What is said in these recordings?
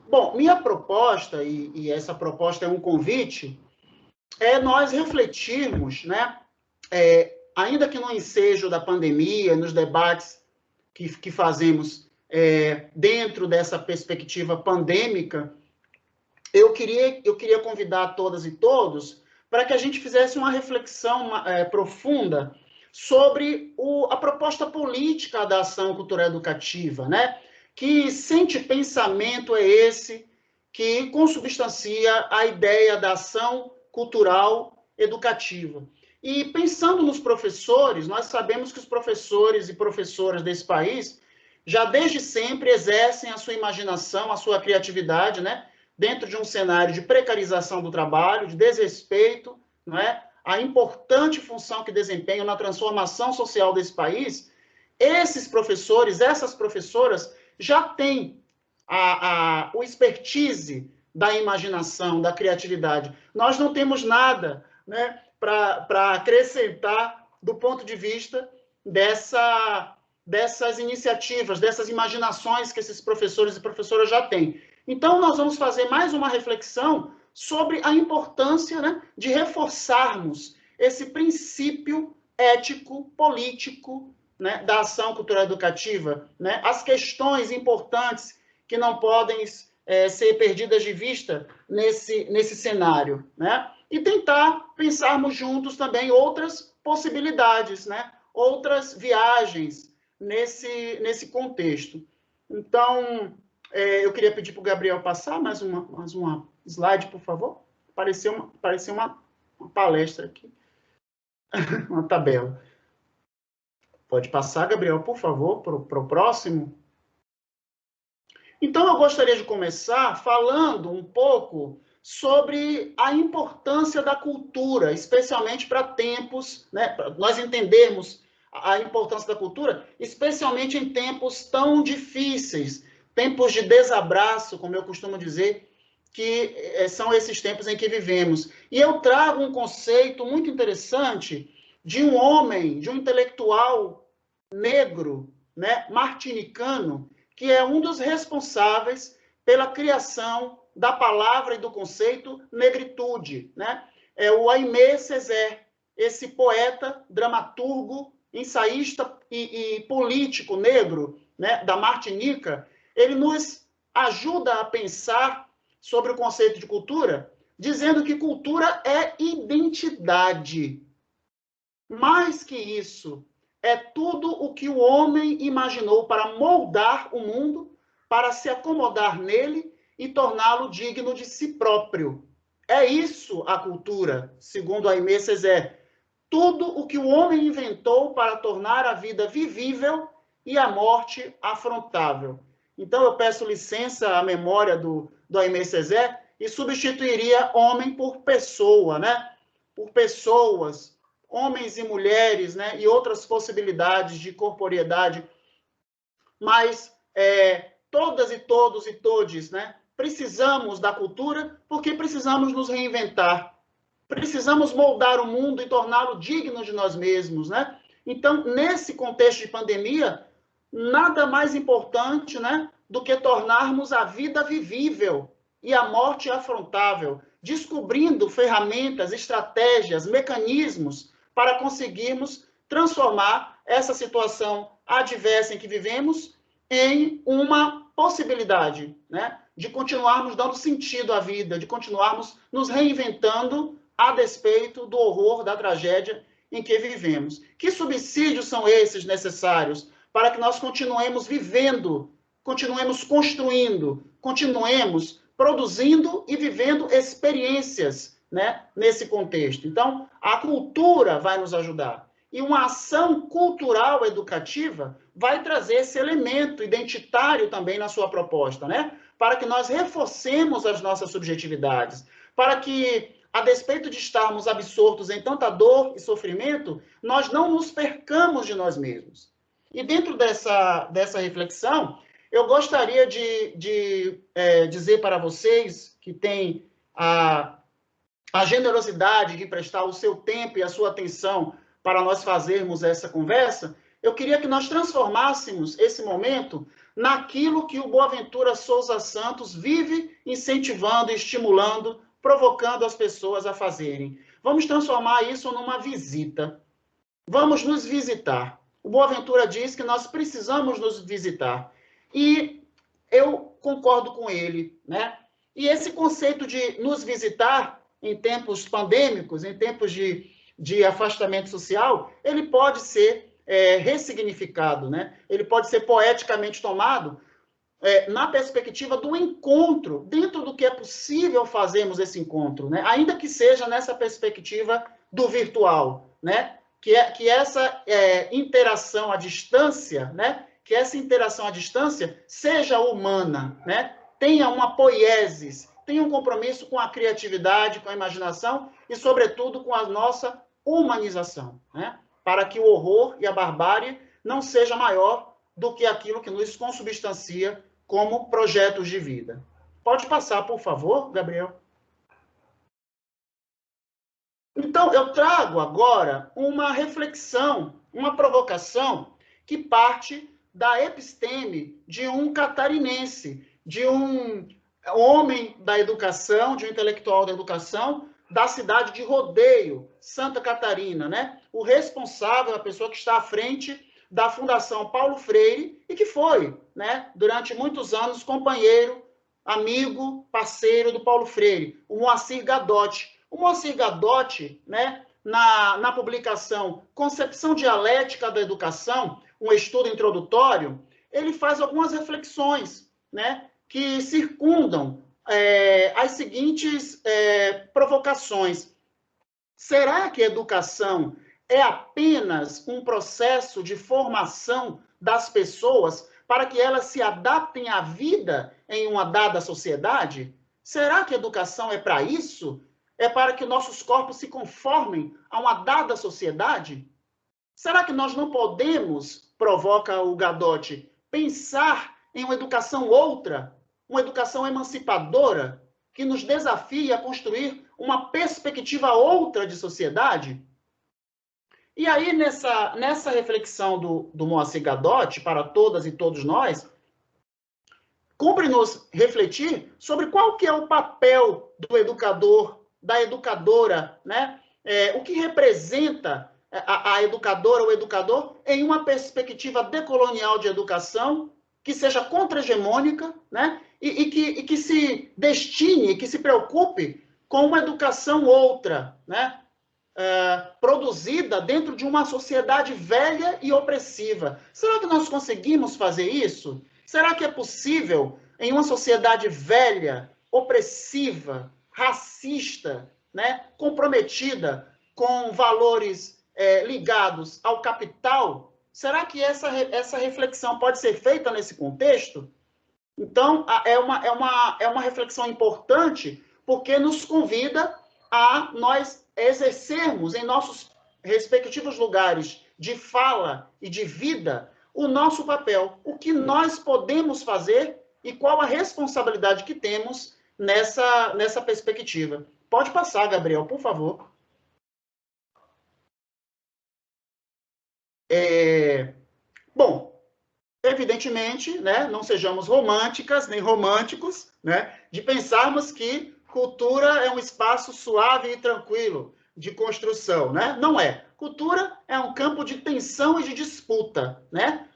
Bom, minha proposta, e essa proposta é um convite, é nós refletirmos, né, ainda que no ensejo da pandemia, nos debates que fazemos dentro dessa perspectiva pandêmica, eu queria convidar todas e todos para que a gente fizesse uma reflexão profunda sobre a proposta política da ação cultural educativa, né? Que sente pensamento é esse que consubstancia a ideia da ação cultural educativa. E pensando nos professores, nós sabemos que os professores e professoras desse país já desde sempre exercem a sua imaginação, a sua criatividade, né? Dentro de um cenário de precarização do trabalho, de desrespeito, não é? A importante função que desempenham na transformação social desse país, esses professores, essas professoras, já têm o expertise da imaginação, da criatividade. Nós não temos nada, né, para acrescentar do ponto de vista dessas iniciativas, dessas imaginações que esses professores e professoras já têm. Então, nós vamos fazer mais uma reflexão sobre a importância, né, de reforçarmos esse princípio ético, político, né, da ação cultural educativa, né, as questões importantes que não podem ser perdidas de vista nesse cenário, né, e tentar pensarmos juntos também outras possibilidades, né, outras viagens nesse contexto. Então, eu queria pedir para o Gabriel passar mais uma slide, por favor. Apareceu uma palestra aqui, uma tabela. Pode passar, Gabriel, por favor, para o próximo. Então, eu gostaria de começar falando um pouco sobre a importância da cultura, especialmente para tempos, né, para nós entendermos a importância da cultura, especialmente em tempos tão difíceis, tempos de desabraço, como eu costumo dizer, que são esses tempos em que vivemos. E eu trago um conceito muito interessante de um homem, de um intelectual negro, né, martinicano, que é um dos responsáveis pela criação da palavra e do conceito negritude, né? É o Aimé Césaire, esse poeta, dramaturgo, ensaísta e político negro, né, da Martinica. Ele nos ajuda a pensar sobre o conceito de cultura, dizendo que cultura é identidade. Mais que isso, é tudo o que o homem imaginou para moldar o mundo, para se acomodar nele e torná-lo digno de si próprio. É isso a cultura, segundo Aimé Césaire. Tudo o que o homem inventou para tornar a vida vivível e a morte afrontável. Então, eu peço licença à memória do Aimé Césaire e substituiria homem por pessoa, né? Por pessoas, homens e mulheres, né? E outras possibilidades de corporeidade. Mas todas e todos e todes, né? Precisamos da cultura porque precisamos nos reinventar. Precisamos moldar o mundo e torná-lo digno de nós mesmos, né? Então, nesse contexto de pandemia, nada mais importante, né, do que tornarmos a vida vivível e a morte afrontável, descobrindo ferramentas, estratégias, mecanismos para conseguirmos transformar essa situação adversa em que vivemos em uma possibilidade, né, de continuarmos dando sentido à vida, de continuarmos nos reinventando a despeito do horror, da tragédia em que vivemos. Que subsídios são esses necessários para que nós continuemos vivendo, continuemos construindo, continuemos produzindo e vivendo experiências, né, nesse contexto? Então, a cultura vai nos ajudar. E uma ação cultural educativa vai trazer esse elemento identitário também na sua proposta, né? Para que nós reforcemos as nossas subjetividades, para que, a despeito de estarmos absortos em tanta dor e sofrimento, nós não nos percamos de nós mesmos. E dentro dessa reflexão, eu gostaria de dizer para vocês que têm a generosidade de prestar o seu tempo e a sua atenção para nós fazermos essa conversa, eu queria que nós transformássemos esse momento naquilo que o Boaventura Souza Santos vive incentivando, estimulando, provocando as pessoas a fazerem. Vamos transformar isso numa visita. Vamos nos visitar. O Boaventura diz que nós precisamos nos visitar. E eu concordo com ele, né? E esse conceito de nos visitar em tempos pandêmicos, em tempos de afastamento social, ele pode ser ressignificado, né? Ele pode ser poeticamente tomado na perspectiva do encontro, dentro do que é possível fazermos esse encontro, né? Ainda que seja nessa perspectiva do virtual, né? Que essa interação à distância, né? Que essa interação à distância seja humana, né? Tenha uma poiesis, tenha um compromisso com a criatividade, com a imaginação e, sobretudo, com a nossa humanização, né? Para que o horror e a barbárie não seja maior do que aquilo que nos consubstancia como projetos de vida. Pode passar, por favor, Gabriel? Então, eu trago agora uma reflexão, uma provocação que parte da episteme de um catarinense, de um homem da educação, de um intelectual da educação, da cidade de Rodeio, Santa Catarina, né? O responsável, a pessoa que está à frente da Fundação Paulo Freire e que foi, né, durante muitos anos, companheiro, amigo, parceiro do Paulo Freire, o Moacir Gadotti. O Moacir Gadotti, né, na publicação Concepção Dialética da Educação, um estudo introdutório, ele faz algumas reflexões, né, que circundam as seguintes provocações. Será que a educação é apenas um processo de formação das pessoas para que elas se adaptem à vida em uma dada sociedade? Será que a educação é para isso? É para que nossos corpos se conformem a uma dada sociedade? Será que nós não podemos, provoca o Gadotti, pensar em uma educação outra, uma educação emancipadora, que nos desafie a construir uma perspectiva outra de sociedade? E aí, nessa reflexão do Moacir Gadotti, para todas e todos nós, cumpre-nos refletir sobre qual que é o papel do educador, da educadora, né? O que representa a educadora ou educador em uma perspectiva decolonial de educação que seja contra-hegemônica, né? E que se destine, que se preocupe com uma educação outra, né? Produzida dentro de uma sociedade velha e opressiva. Será que nós conseguimos fazer isso? Será que é possível, em uma sociedade velha, opressiva, racista, né, comprometida com valores ligados ao capital, será que essa reflexão pode ser feita nesse contexto? Então, é uma reflexão importante, porque nos convida a nós exercermos em nossos respectivos lugares de fala e de vida o nosso papel, o que nós podemos fazer e qual a responsabilidade que temos nessa perspectiva. Pode passar, Gabriel, por favor. Bom, evidentemente, né, não sejamos românticas nem românticos, né, de pensarmos que cultura é um espaço suave e tranquilo de construção, né? Não é. Cultura é um campo de tensão e de disputa, né?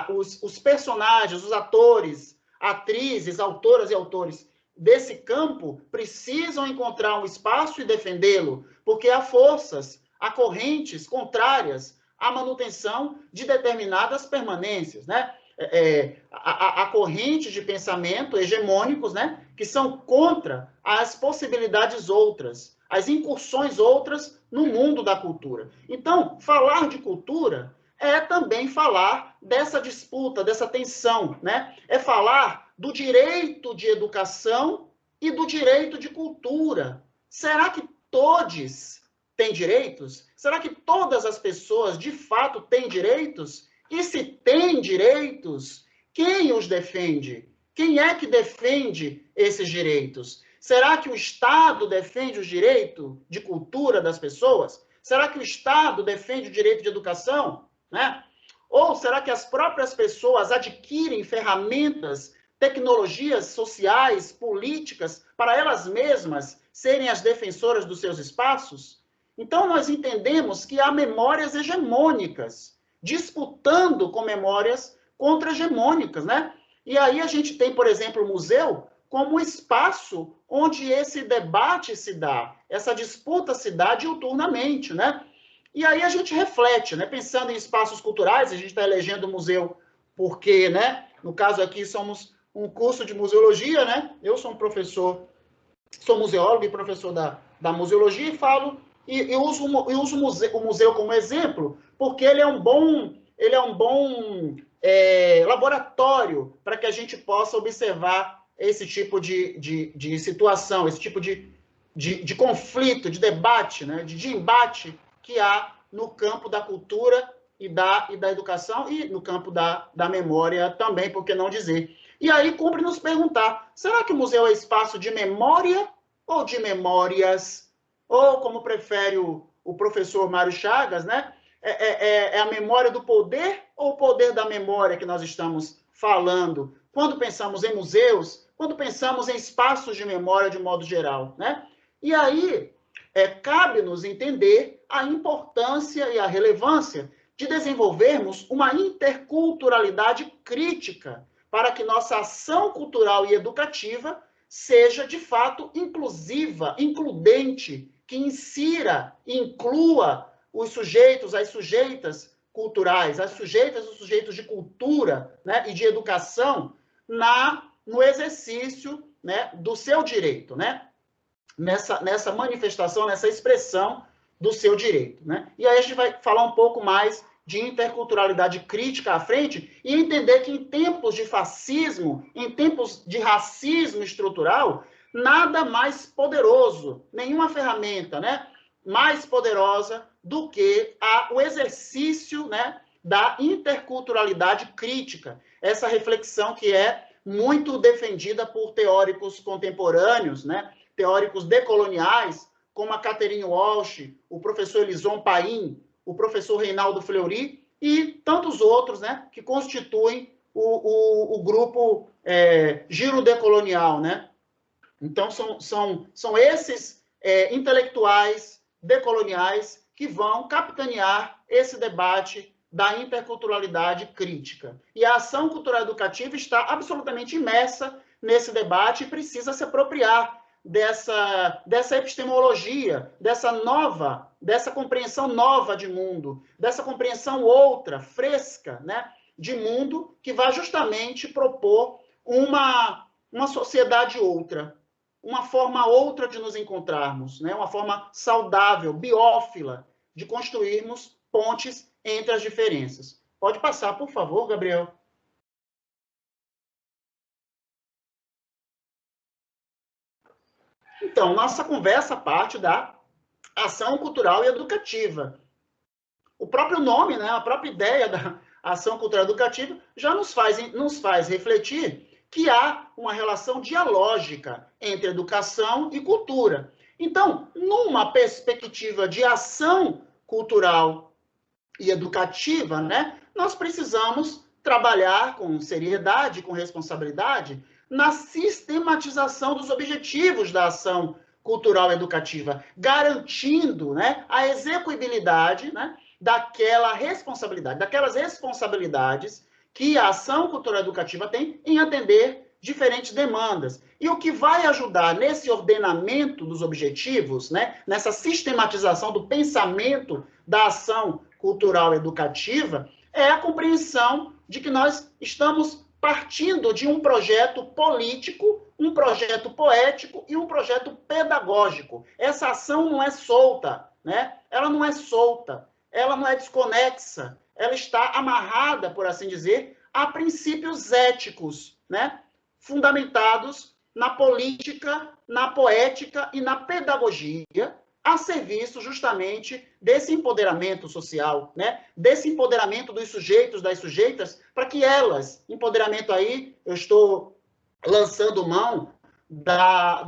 Os personagens, os atores, atrizes, autoras e autores desse campo precisam encontrar um espaço e defendê-lo, porque há forças, há correntes contrárias à manutenção de determinadas permanências, né? Há correntes de pensamento hegemônicos, né, que são contra as possibilidades outras, as incursões outras no mundo da cultura. Então, falar de cultura é também falar dessa disputa, dessa tensão, né? É falar do direito de educação e do direito de cultura. Será que todos têm direitos? Será que todas as pessoas, de fato, têm direitos? E se têm direitos, quem os defende? Quem é que defende esses direitos? Será que o Estado defende o direito de cultura das pessoas? Será que o Estado defende o direito de educação? Né? Ou será que as próprias pessoas adquirem ferramentas, tecnologias sociais, políticas, para elas mesmas serem as defensoras dos seus espaços? Então, nós entendemos que há memórias hegemônicas, disputando com memórias contra-hegemônicas, né? E aí a gente tem, por exemplo, o museu como espaço onde esse debate se dá, essa disputa se dá diuturnamente, né? E aí a gente reflete, né? Pensando em espaços culturais, a gente está elegendo o museu porque, né? No caso aqui, somos um curso de museologia, né? Eu sou um professor, sou museólogo e professor da museologia e falo e uso o museu como exemplo, porque ele é um bom laboratório para que a gente possa observar esse tipo de situação, esse tipo de conflito, de debate, né, de embate que há no campo da cultura e da educação e no campo da memória também, por que não dizer. E aí cumpre nos perguntar, será que o museu é espaço de memória ou de memórias? Ou, como prefere o professor Mário Chagas, né? É a memória do poder ou o poder da memória que nós estamos falando? Quando pensamos em museus, quando pensamos em espaços de memória de modo geral, né? E aí, cabe-nos entender a importância e a relevância de desenvolvermos uma interculturalidade crítica para que nossa ação cultural e educativa seja, de fato, inclusiva, includente, que insira, inclua os sujeitos, as sujeitas culturais, as sujeitas e os sujeitos de cultura, né, e de educação no exercício, né, do seu direito, né, nessa manifestação, nessa expressão do seu direito, né? E aí a gente vai falar um pouco mais de interculturalidade crítica à frente e entender que em tempos de fascismo, em tempos de racismo estrutural, nada mais poderoso, nenhuma ferramenta, né, mais poderosa do que o exercício, né, da interculturalidade crítica, essa reflexão que é muito defendida por teóricos contemporâneos, né, teóricos decoloniais, como a Catherine Walsh, o professor Elison Paim, o professor Reinaldo Fleury e tantos outros, né, que constituem o grupo Giro Decolonial, né? Então, são esses intelectuais decoloniais que vão capitanear esse debate da interculturalidade crítica. E a ação cultural educativa está absolutamente imersa nesse debate e precisa se apropriar dessa epistemologia, dessa compreensão nova de mundo, dessa compreensão outra, fresca, né, de mundo, que vai justamente propor uma sociedade outra, uma forma outra de nos encontrarmos, né, uma forma saudável, biófila, de construirmos pontes entre as diferenças. Pode passar, por favor, Gabriel. Então, nossa conversa parte da ação cultural e educativa. O próprio nome, né, a própria ideia da ação cultural educativa já nos faz refletir que há uma relação dialógica entre educação e cultura. Então, numa perspectiva de ação cultural e educativa, né, nós precisamos trabalhar com seriedade, com responsabilidade, na sistematização dos objetivos da ação cultural educativa, garantindo, né, a execuibilidade, né, daquelas responsabilidades que a ação cultural educativa tem em atender diferentes demandas. E o que vai ajudar nesse ordenamento dos objetivos, né, nessa sistematização do pensamento da ação cultural educativa, é a compreensão de que nós estamos partindo de um projeto político, um projeto poético e um projeto pedagógico. Essa ação não é solta, né? Ela não é solta, ela não é desconexa, ela está amarrada, por assim dizer, a princípios éticos, né? Fundamentados na política, na poética e na pedagogia, a serviço justamente desse empoderamento social, né? Desse empoderamento dos sujeitos, das sujeitas, para que elas, empoderamento aí, eu estou lançando mão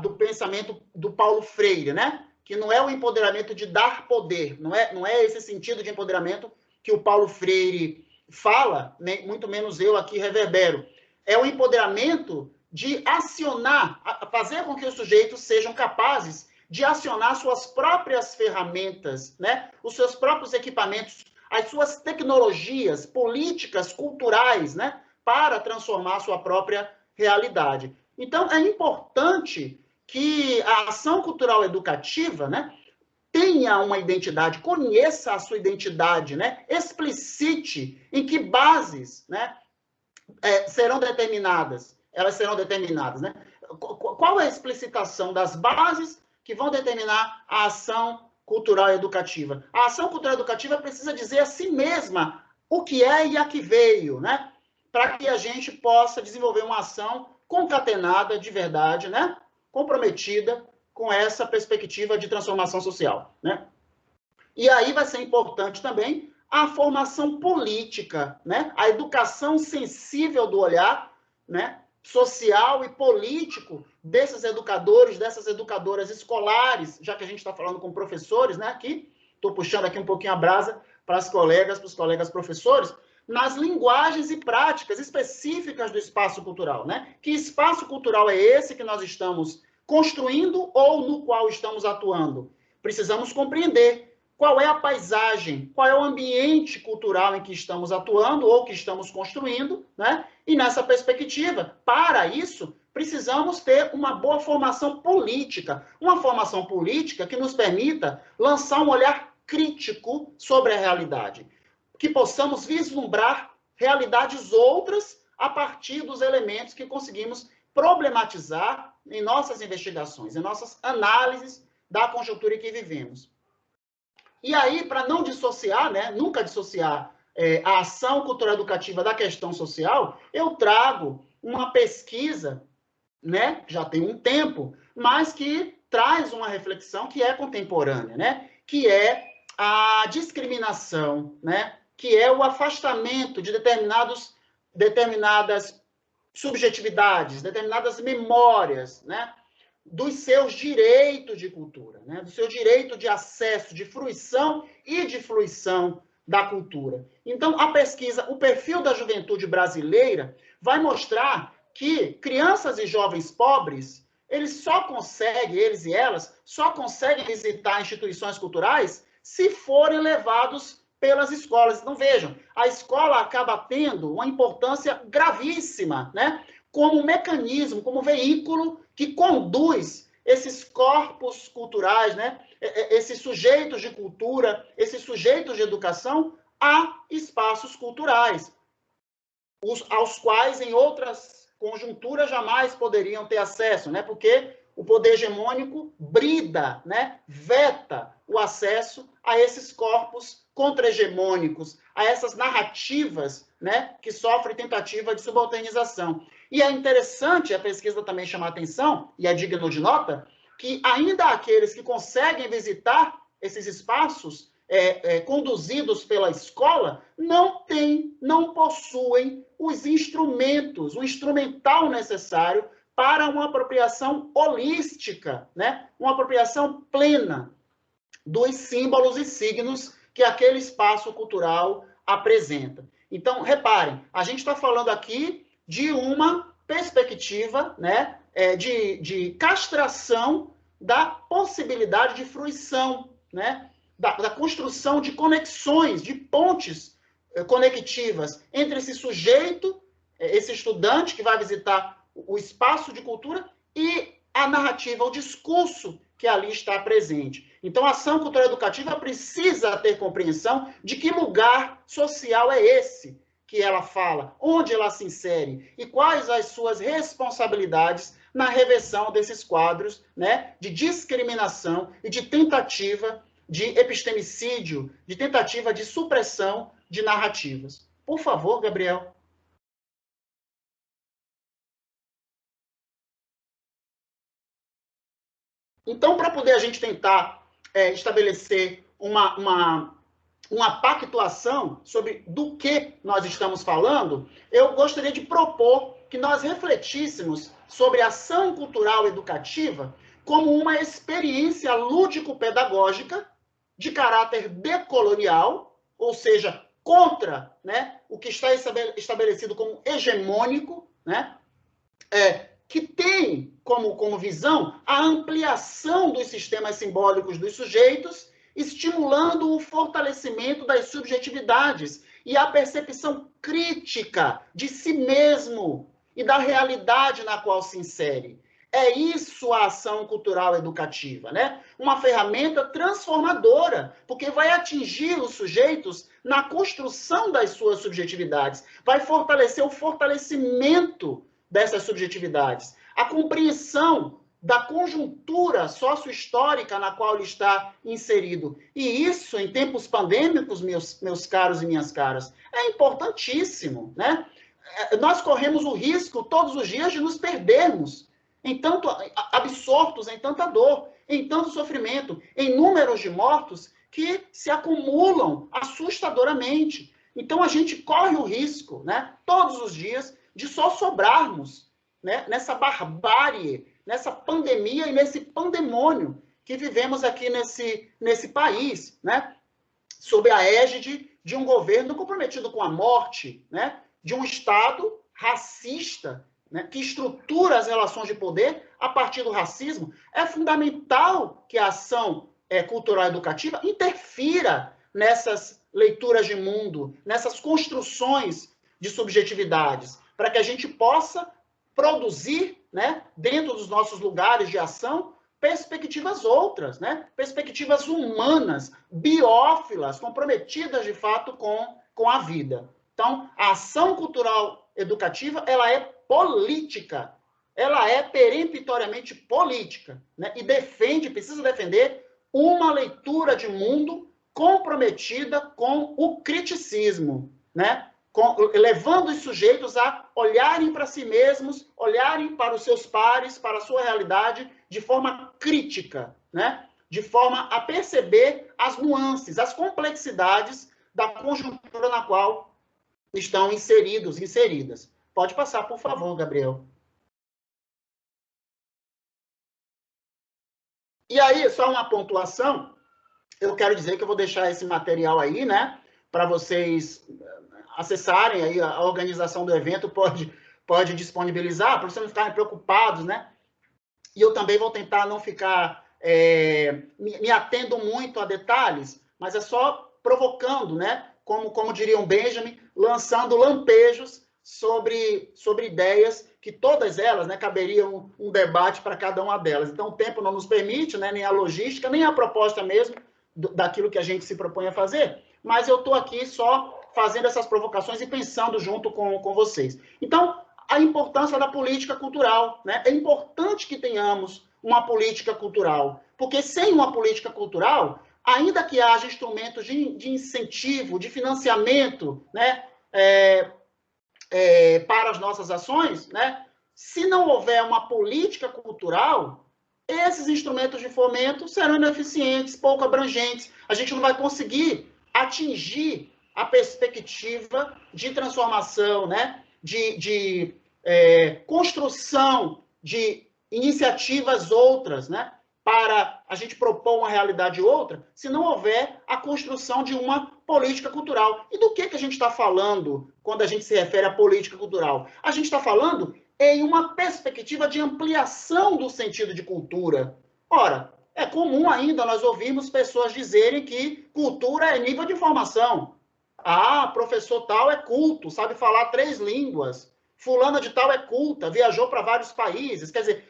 do pensamento do Paulo Freire, né? Que não é o empoderamento de dar poder, não é esse sentido de empoderamento que o Paulo Freire fala, muito menos eu aqui reverbero, é o empoderamento de acionar, fazer com que os sujeitos sejam capazes de acionar suas próprias ferramentas, né? Os seus próprios equipamentos, as suas tecnologias políticas, culturais, né? Para transformar a sua própria realidade. Então, é importante que a ação cultural educativa, né, tenha uma identidade, conheça a sua identidade, né, explicite em que bases, né, serão determinadas, elas serão determinadas, né? Qual é a explicitação das bases que vão determinar a ação cultural educativa? A ação cultural educativa precisa dizer a si mesma o que é e a que veio, né? Para que a gente possa desenvolver uma ação concatenada de verdade, né? Comprometida com essa perspectiva de transformação social, né? E aí vai ser importante também a formação política, né? A educação sensível do olhar, né? Social e político desses educadores, dessas educadoras escolares, já que a gente está falando com professores, né? Aqui, estou puxando aqui um pouquinho a brasa para os colegas professores, nas linguagens e práticas específicas do espaço cultural, né? Que espaço cultural é esse que nós estamos construindo ou no qual estamos atuando? Precisamos compreender qual é a paisagem, qual é o ambiente cultural em que estamos atuando ou que estamos construindo, né? E nessa perspectiva, para isso, precisamos ter uma boa formação política, uma formação política que nos permita lançar um olhar crítico sobre a realidade, que possamos vislumbrar realidades outras a partir dos elementos que conseguimos problematizar em nossas investigações, em nossas análises da conjuntura em que vivemos. E aí, para não dissociar, né, nunca dissociar a ação cultural educativa da questão social, eu trago uma pesquisa, né, já tem um tempo, mas que traz uma reflexão que é contemporânea, né, que é a discriminação, né, que é o afastamento de determinadas subjetividades, determinadas memórias, né, dos seus direitos de cultura, né? Do seu direito de acesso, de fruição e de fruição da cultura. Então, a pesquisa, o perfil da juventude brasileira vai mostrar que crianças e jovens pobres, eles e elas, só conseguem visitar instituições culturais se forem levados pelas escolas. Então, vejam, a escola acaba tendo uma importância gravíssima, né? Como mecanismo, como veículo que conduz esses corpos culturais, né? Esses sujeitos de cultura, esses sujeitos de educação a espaços culturais, aos quais em outras conjunturas jamais poderiam ter acesso, né? Porque o poder hegemônico brida, né? Veta o acesso a esses corpos contra-hegemônicos, a essas narrativas, né? Que sofrem tentativa de subalternização. E é interessante, a pesquisa também chama a atenção, e é digno de nota, que ainda aqueles que conseguem visitar esses espaços conduzidos pela escola não possuem os instrumentos, o instrumental necessário para uma apropriação holística, né? Uma apropriação plena dos símbolos e signos que aquele espaço cultural apresenta. Então, reparem, a gente está falando aqui de uma perspectiva, né, de castração da possibilidade de fruição, né, da construção de conexões, de pontes conectivas entre esse sujeito, esse estudante que vai visitar o espaço de cultura e a narrativa, o discurso que ali está presente. Então, a ação cultural educativa precisa ter compreensão de que lugar social é esse que ela fala, onde ela se insere e quais as suas responsabilidades na reversão desses quadros, né, de discriminação e de tentativa de epistemicídio, de tentativa de supressão de narrativas. Por favor, Gabriel. Então, para poder a gente tentar estabelecer uma pactuação sobre do que nós estamos falando, eu gostaria de propor que nós refletíssemos sobre a ação cultural educativa como uma experiência lúdico-pedagógica de caráter decolonial, ou seja, contra, né, o que está estabelecido como hegemônico, né, que tem como visão a ampliação dos sistemas simbólicos dos sujeitos, estimulando o fortalecimento das subjetividades e a percepção crítica de si mesmo e da realidade na qual se insere. É isso a ação cultural educativa, né? Uma ferramenta transformadora, porque vai atingir os sujeitos na construção das suas subjetividades, vai fortalecer o fortalecimento dessas subjetividades, a compreensão da conjuntura sociohistórica na qual ele está inserido. E isso, em tempos pandêmicos, meus caros e minhas caras, é importantíssimo, né? Nós corremos o risco todos os dias de nos perdermos em tanto absortos em tanta dor, em tanto sofrimento, em números de mortos que se acumulam assustadoramente. Então a gente corre o risco, né, todos os dias, de só sobrarmos, né, nessa barbárie, nessa pandemia e nesse pandemônio que vivemos aqui nesse país, né, sob a égide de um governo comprometido com a morte, né, de um Estado racista, né, que estrutura as relações de poder a partir do racismo. É fundamental que a ação cultural educativa interfira nessas leituras de mundo, nessas construções de subjetividades, para que a gente possa produzir, né, dentro dos nossos lugares de ação, perspectivas outras, né, perspectivas humanas, biófilas, comprometidas de fato com a vida. Então, a ação cultural educativa, ela é política, ela é peremptoriamente política, né? E precisa defender uma leitura de mundo comprometida com o criticismo, né? Levando os sujeitos a olharem para si mesmos, olharem para os seus pares, para a sua realidade, de forma crítica, né? De forma a perceber as nuances, as complexidades da conjuntura na qual estão inseridas. Pode passar, por favor, Gabriel. E aí, só uma pontuação, eu quero dizer que eu vou deixar esse material aí, né, para vocês acessarem, aí a organização do evento pode disponibilizar, para vocês não ficarem preocupados, né, e eu também vou tentar não ficar me atendo muito a detalhes, mas é só provocando, né, como diria um Benjamin, lançando lampejos sobre ideias que todas elas, né, caberiam um debate para cada uma delas. Então, o tempo não nos permite, né, nem a logística, nem a proposta mesmo daquilo que a gente se propõe a fazer, mas eu estou aqui só fazendo essas provocações e pensando junto com vocês. Então, a importância da política cultural, né? É importante que tenhamos uma política cultural, porque sem uma política cultural, ainda que haja instrumentos de incentivo, de financiamento, né, para as nossas ações, né, se não houver uma política cultural, esses instrumentos de fomento serão ineficientes, pouco abrangentes. A gente não vai conseguir atingir a perspectiva de transformação, né, de construção de iniciativas outras, né, para a gente propor uma realidade outra, se não houver a construção de uma política cultural. E do que a gente está falando quando a gente se refere à política cultural? A gente está falando em uma perspectiva de ampliação do sentido de cultura. Ora, é comum ainda nós ouvirmos pessoas dizerem que cultura é nível de formação. Ah, professor tal é culto, sabe falar 3 línguas. Fulana de tal é culta, viajou para vários países. Quer dizer,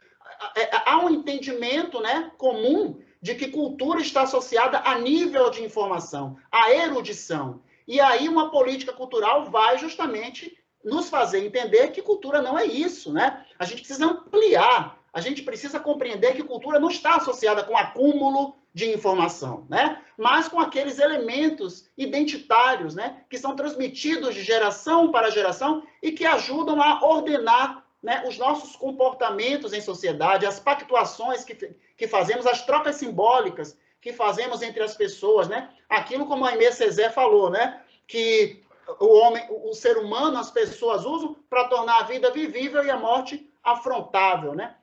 há um entendimento, né, comum de que cultura está associada a nível de informação, a erudição. E aí uma política cultural vai justamente nos fazer entender que cultura não é isso, né? A gente precisa ampliar, a gente precisa compreender que cultura não está associada com acúmulo de informação, né? Mas com aqueles elementos identitários, né, que são transmitidos de geração para geração e que ajudam a ordenar, né, os nossos comportamentos em sociedade, as pactuações que fazemos, as trocas simbólicas que fazemos entre as pessoas, né? Aquilo como a Aimé Césaire falou, né, que o ser humano, as pessoas usam para tornar a vida vivível e a morte afrontável, né?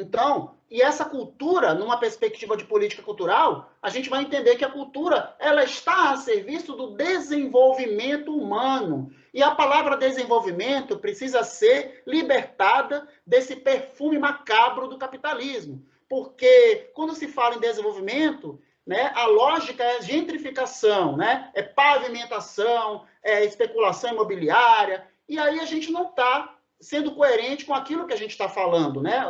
Então, e essa cultura, numa perspectiva de política cultural, a gente vai entender que a cultura ela está a serviço do desenvolvimento humano. E a palavra desenvolvimento precisa ser libertada desse perfume macabro do capitalismo. Porque quando se fala em desenvolvimento, né, a lógica é gentrificação, né, é pavimentação, é especulação imobiliária, e aí a gente não está sendo coerente com aquilo que a gente está falando, né?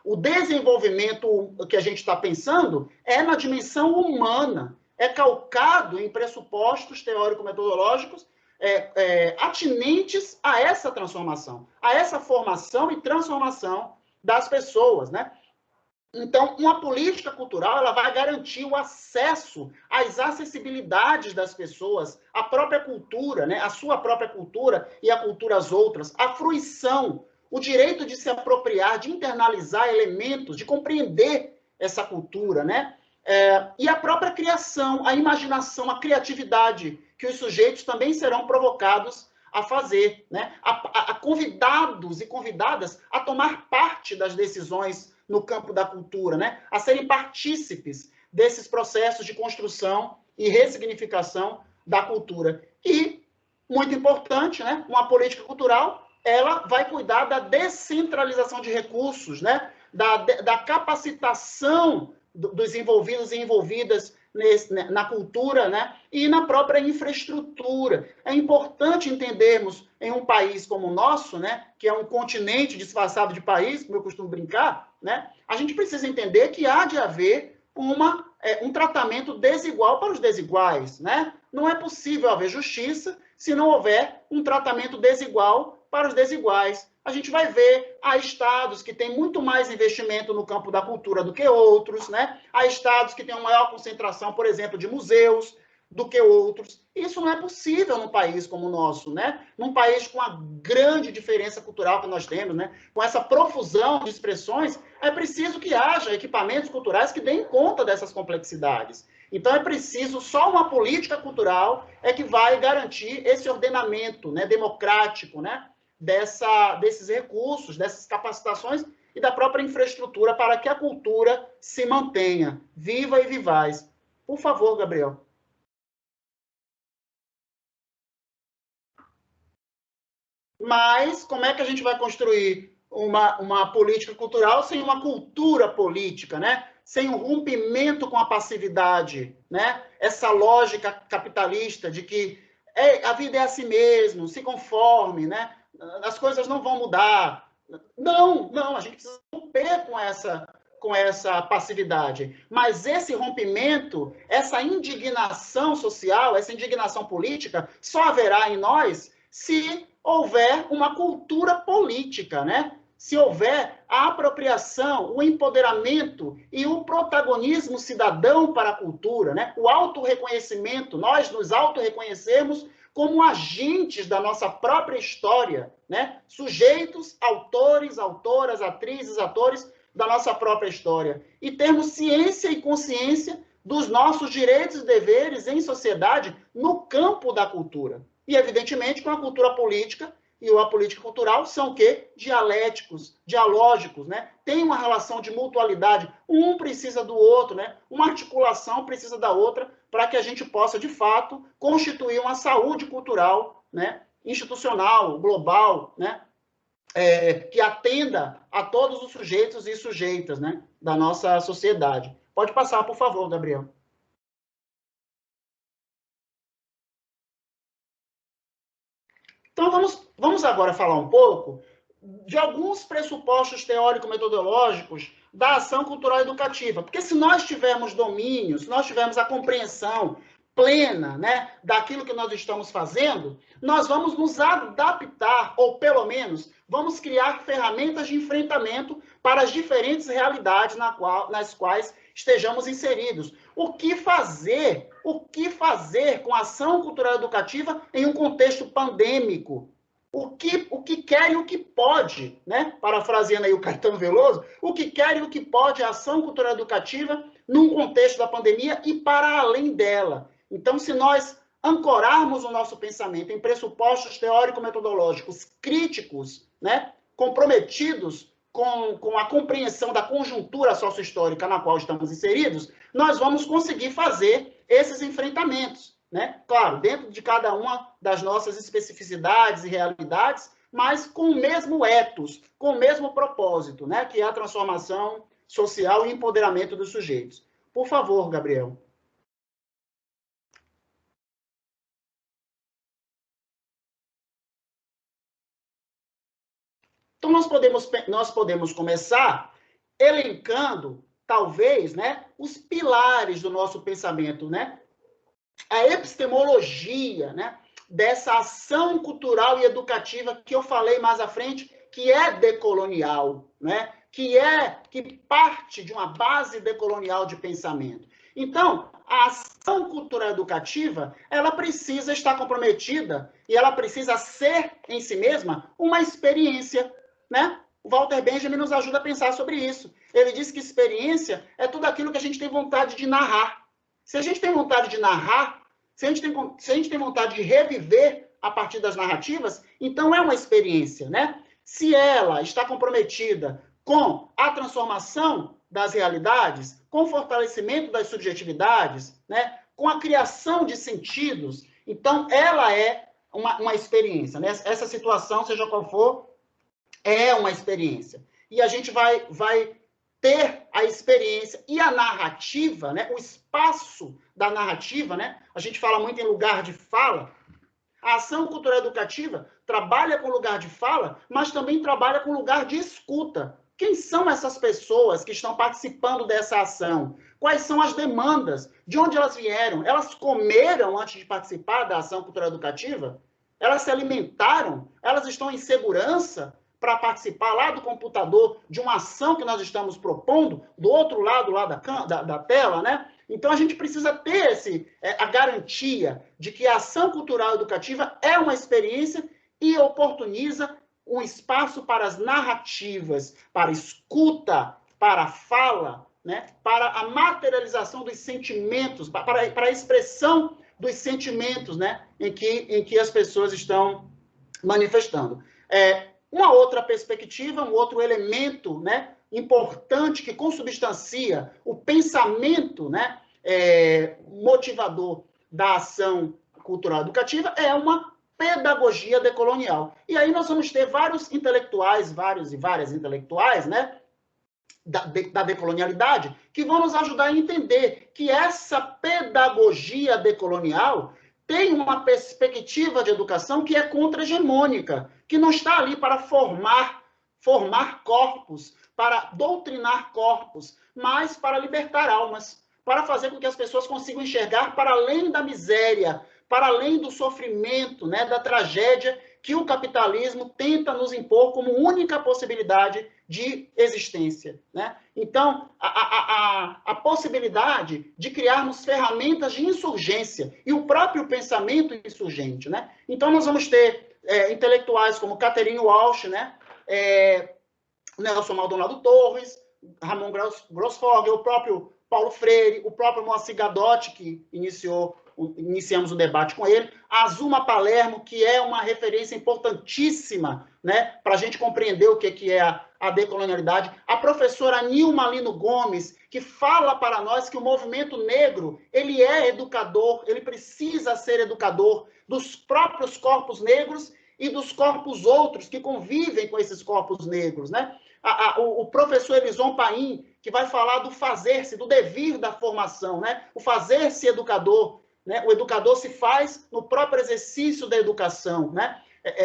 O desenvolvimento que a gente está pensando é na dimensão humana, é calcado em pressupostos teórico-metodológicos atinentes a essa transformação, a essa formação e transformação das pessoas, né? Então, uma política cultural ela vai garantir o acesso às acessibilidades das pessoas, à própria cultura, né? A sua própria cultura e a cultura às outras, a fruição, o direito de se apropriar, de internalizar elementos, de compreender essa cultura, né? E a própria criação, a imaginação, a criatividade, que os sujeitos também serão provocados a fazer, né? A convidados e convidadas a tomar parte das decisões no campo da cultura, né? A serem partícipes desses processos de construção e ressignificação da cultura. E, muito importante, né? Uma política cultural, ela vai cuidar da descentralização de recursos, né? Da capacitação dos envolvidos e envolvidas na cultura, né? E na própria infraestrutura. É importante entendermos, em um país como o nosso, né? Que é um continente disfarçado de país, como eu costumo brincar, né? A gente precisa entender que há de haver um tratamento desigual para os desiguais, né? Não é possível haver justiça se não houver um tratamento desigual para os desiguais. A gente vai ver, há estados que têm muito mais investimento no campo da cultura do que outros, né? Há estados que têm uma maior concentração, por exemplo, de museus do que outros. Isso não é possível num país como o nosso, né? Num país com a grande diferença cultural que nós temos, né? Com essa profusão de expressões, é preciso que haja equipamentos culturais que deem conta dessas complexidades. Então, é preciso só uma política cultural que vai garantir esse ordenamento, né, democrático, né, desses recursos, dessas capacitações e da própria infraestrutura para que a cultura se mantenha viva e vivaz. Por favor, Gabriel. Mas como é que a gente vai construir uma política cultural sem uma cultura política, né? Sem um rompimento com a passividade, né? Essa lógica capitalista de que a vida é assim mesmo, se conforme, né? As coisas não vão mudar. Não, a gente precisa romper com essa passividade. Mas esse rompimento, essa indignação social, essa indignação política, só haverá em nós se houver uma cultura política, né? Se houver a apropriação, o empoderamento e o protagonismo cidadão para a cultura, né? O autorreconhecimento, nós nos autorreconhecemos como agentes da nossa própria história, né? Sujeitos, autores, autoras, atrizes, atores da nossa própria história. E termos ciência e consciência dos nossos direitos e deveres em sociedade no campo da cultura. E, evidentemente, com a cultura política e a política cultural são o quê? Dialéticos, dialógicos, né? Tem uma relação de mutualidade. Um precisa do outro, né? Uma articulação precisa da outra para que a gente possa, de fato, constituir uma saúde cultural, né? Institucional, global, né? Que atenda a todos os sujeitos e sujeitas, né? Da nossa sociedade. Pode passar, por favor, Gabriel. Então, vamos agora falar um pouco de alguns pressupostos teórico-metodológicos da ação cultural educativa. Porque se nós tivermos domínio, se nós tivermos a compreensão plena, né, daquilo que nós estamos fazendo, nós vamos nos adaptar, ou pelo menos vamos criar ferramentas de enfrentamento para as diferentes realidades nas quais estejamos inseridos. O que fazer com a ação cultural educativa em um contexto pandêmico? O que quer e o que pode, né? Parafraseando aí o Caetano Veloso, o que quer e o que pode a ação cultural educativa num contexto da pandemia e para além dela. Então, se nós ancorarmos o nosso pensamento em pressupostos teórico-metodológicos críticos, né? Comprometidos com a compreensão da conjuntura sociohistórica na qual estamos inseridos, nós vamos conseguir fazer esses enfrentamentos, né? Claro, dentro de cada uma das nossas especificidades e realidades, mas com o mesmo ethos, com o mesmo propósito, né? Que é a transformação social e empoderamento dos sujeitos. Por favor, Gabriel. Então, nós podemos começar elencando, talvez, né, os pilares do nosso pensamento, né? A epistemologia, né, dessa ação cultural e educativa que eu falei mais à frente, que é decolonial, né? Que parte de uma base decolonial de pensamento. Então, a ação cultural educativa, ela precisa estar comprometida e ela precisa ser, em si mesma, uma experiência, né? O Walter Benjamin nos ajuda a pensar sobre isso. Ele diz que experiência é tudo aquilo que a gente tem vontade de narrar. Se a gente tem vontade de narrar, se a gente tem vontade de reviver a partir das narrativas, então é uma experiência, né? Se ela está comprometida com a transformação das realidades, com o fortalecimento das subjetividades, né? Com a criação de sentidos, então ela é uma experiência, né? Essa situação, seja qual for, é uma experiência. E a gente vai ter a experiência e a narrativa, né? O espaço da narrativa, né? A gente fala muito em lugar de fala. A ação cultural educativa trabalha com lugar de fala, mas também trabalha com lugar de escuta. Quem são essas pessoas que estão participando dessa ação? Quais são as demandas? De onde elas vieram? Elas comeram antes de participar da ação cultural educativa? Elas se alimentaram? Elas estão em segurança para participar lá do computador de uma ação que nós estamos propondo, do outro lado lá da tela, né? Então, a gente precisa ter a garantia de que a ação cultural educativa é uma experiência e oportuniza um espaço para as narrativas, para a escuta, para a fala, né? Para a materialização dos sentimentos, para a expressão dos sentimentos, né? em que as pessoas estão manifestando. Uma outra perspectiva, um outro elemento, né, importante que consubstancia o pensamento, né, motivador da ação cultural educativa é uma pedagogia decolonial. E aí nós vamos ter vários intelectuais, várias intelectuais, né, da decolonialidade, que vão nos ajudar a entender que essa pedagogia decolonial tem uma perspectiva de educação que é contra-hegemônica, que não está ali para formar corpos, para doutrinar corpos, mas para libertar almas, para fazer com que as pessoas consigam enxergar para além da miséria, para além do sofrimento, né, da tragédia que o capitalismo tenta nos impor como única possibilidade de existência, né? Então, a possibilidade de criarmos ferramentas de insurgência e o próprio pensamento insurgente, né? Então, nós vamos ter intelectuais como Catherine Walsh, né? Nelson Maldonado Torres, Ramon Grossfogel, o próprio Paulo Freire, o próprio Moacir Gadotti, que iniciamos o debate com ele, a Azuma Palermo, que é uma referência importantíssima, né, para a gente compreender o que é a decolonialidade, a professora Nilma Lino Gomes, que fala para nós que o movimento negro, ele é educador, ele precisa ser educador dos próprios corpos negros e dos corpos outros que convivem com esses corpos negros, né? O professor Elison Paim, que vai falar do fazer-se, do devir da formação, né? O fazer-se educador, né? O educador se faz no próprio exercício da educação, né?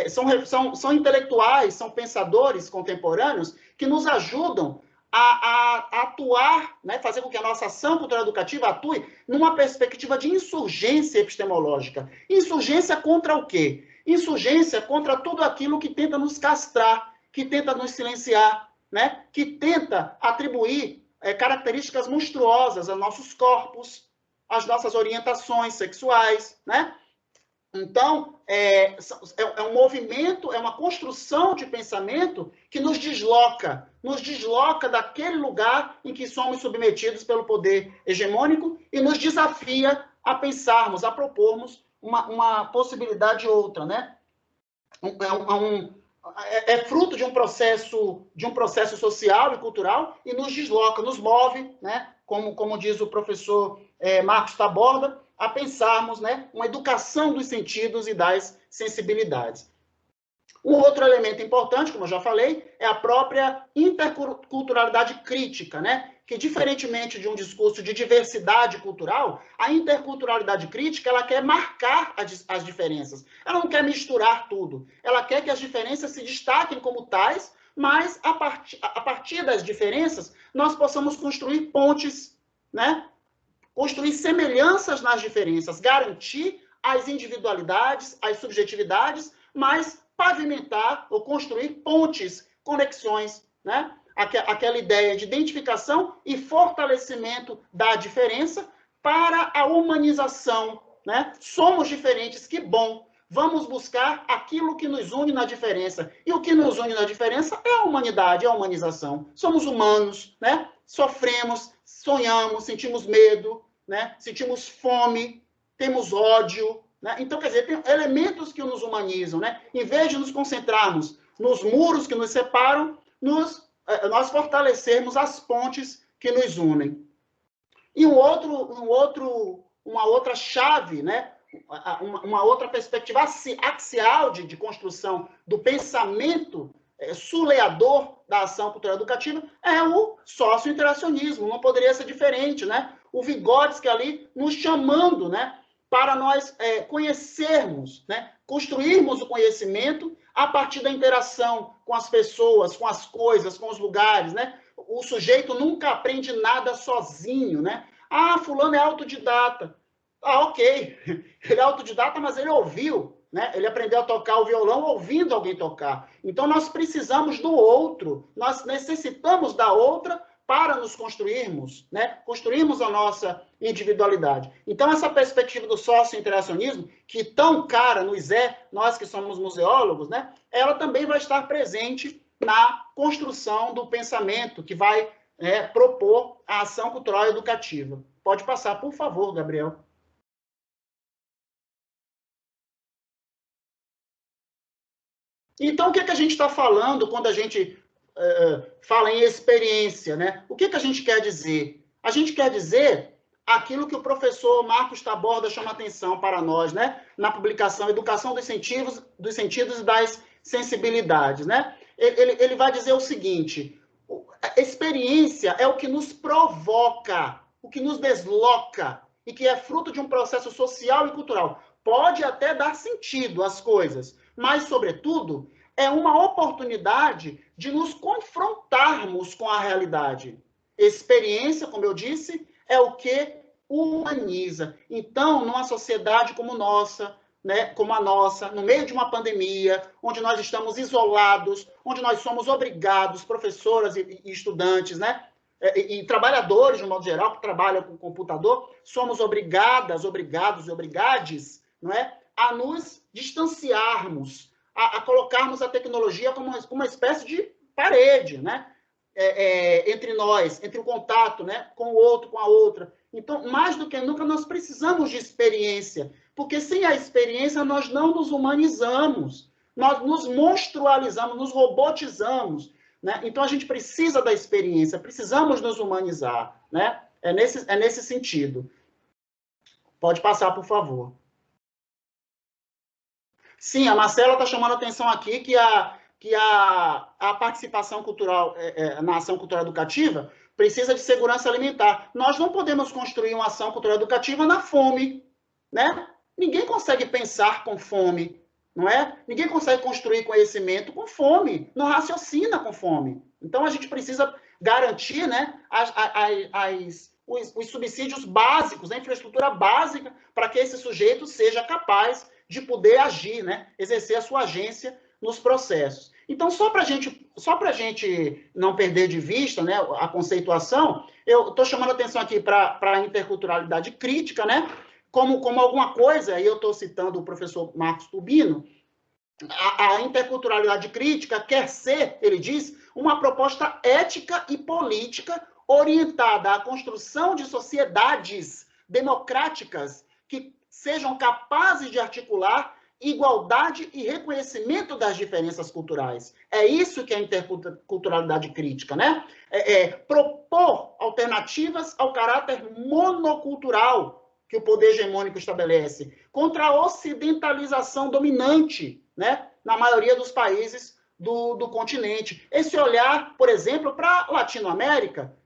São intelectuais, são pensadores contemporâneos que nos ajudam a atuar, né? Fazer com que a nossa ação cultural educativa atue numa perspectiva de insurgência epistemológica. Insurgência contra o quê? Insurgência contra tudo aquilo que tenta nos castrar, que tenta nos silenciar, né? Que tenta atribuir características monstruosas aos nossos corpos, às nossas orientações sexuais, né? Então, é um movimento, é uma construção de pensamento que nos desloca daquele lugar em que somos submetidos pelo poder hegemônico e nos desafia a pensarmos, a propormos uma possibilidade outra, né? é fruto de um processo social e cultural e nos desloca, nos move, né? Como diz o professor Marcos Taborda, a pensarmos, né, uma educação dos sentidos e das sensibilidades. Um outro elemento importante, como eu já falei, é a própria interculturalidade crítica, né? Que, diferentemente de um discurso de diversidade cultural, a interculturalidade crítica ela quer marcar as diferenças. Ela não quer misturar tudo. Ela quer que as diferenças se destaquem como tais, mas a partir das diferenças nós possamos construir pontes, né? Construir semelhanças nas diferenças, garantir as individualidades, as subjetividades, mas pavimentar ou construir pontes, conexões, né? Aquela ideia de identificação e fortalecimento da diferença para a humanização, né? Somos diferentes, que bom. Vamos buscar aquilo que nos une na diferença. E o que nos une na diferença é a humanidade, é a humanização. Somos humanos, né? Sofremos, sonhamos, sentimos medo, né? Sentimos fome, temos ódio, né? Então, quer dizer, tem elementos que nos humanizam, né? Em vez de nos concentrarmos nos muros que nos separam, nós fortalecermos as pontes que nos unem. E uma outra chave, né? Uma outra perspectiva axial de construção do pensamento suleador da ação cultural educativa é o socio-interacionismo, não poderia ser diferente, né? O Vygotsky ali nos chamando, né, para nós conhecermos, né, construirmos o conhecimento a partir da interação com as pessoas, com as coisas, com os lugares, né? O sujeito nunca aprende nada sozinho, né? Ah, fulano é autodidata. Ah, ok. Ele é autodidata, mas ele ouviu, né? Ele aprendeu a tocar o violão ouvindo alguém tocar. Então, nós precisamos do outro, nós necessitamos da outra para nos construirmos, né? Construirmos a nossa individualidade. Então, essa perspectiva do socio-interacionismo, que tão cara nos nós que somos museólogos, né? Ela também vai estar presente na construção do pensamento que vai propor a ação cultural e educativa. Pode passar, por favor, Gabriel. Então, o que a gente está falando quando a gente fala em experiência, né? O que a gente quer dizer? A gente quer dizer aquilo que o professor Marcos Taborda chama atenção para nós, né? Na publicação Educação dos Sentidos e das Sensibilidades, né? Ele vai dizer o seguinte: a experiência é o que nos provoca, o que nos desloca, e que é fruto de um processo social e cultural. Pode até dar sentido às coisas, mas, sobretudo, é uma oportunidade de nos confrontarmos com a realidade. Experiência, como eu disse, é o que humaniza. Então, numa sociedade como nossa, né, como a nossa, no meio de uma pandemia, onde nós estamos isolados, onde nós somos obrigados, professoras e estudantes, né, e trabalhadores, de um modo geral, que trabalham com computador, somos obrigados e obrigades, não é, a nos distanciarmos, a colocarmos a tecnologia como uma espécie de parede, né, entre nós, entre o contato, né, com o outro, com a outra. Então, mais do que nunca, nós precisamos de experiência, porque sem a experiência nós não nos humanizamos, nós nos monstrualizamos, nos robotizamos, né? Então, a gente precisa da experiência, precisamos nos humanizar, né? É nesse sentido. Pode passar, por favor. Sim, a Marcela está chamando a atenção aqui que a participação cultural na ação cultural educativa precisa de segurança alimentar. Nós não podemos construir uma ação cultural educativa na fome, né? Ninguém consegue pensar com fome, não é? Ninguém consegue construir conhecimento com fome, não raciocina com fome. Então, a gente precisa garantir, né, os subsídios básicos, a infraestrutura básica, para que esse sujeito seja capaz de poder agir, né, exercer a sua agência nos processos. Então, só para a gente não perder de vista, né, a conceituação, eu estou chamando a atenção aqui para a interculturalidade crítica, né, como alguma coisa, e eu estou citando o professor Marcos Tubino, a interculturalidade crítica quer ser, ele diz, uma proposta ética e política orientada à construção de sociedades democráticas que sejam capazes de articular igualdade e reconhecimento das diferenças culturais. É isso que é a interculturalidade crítica, né? Propor alternativas ao caráter monocultural que o poder hegemônico estabelece, contra a ocidentalização dominante, né, na maioria dos países do continente. Esse olhar, por exemplo, para a Latinoamérica,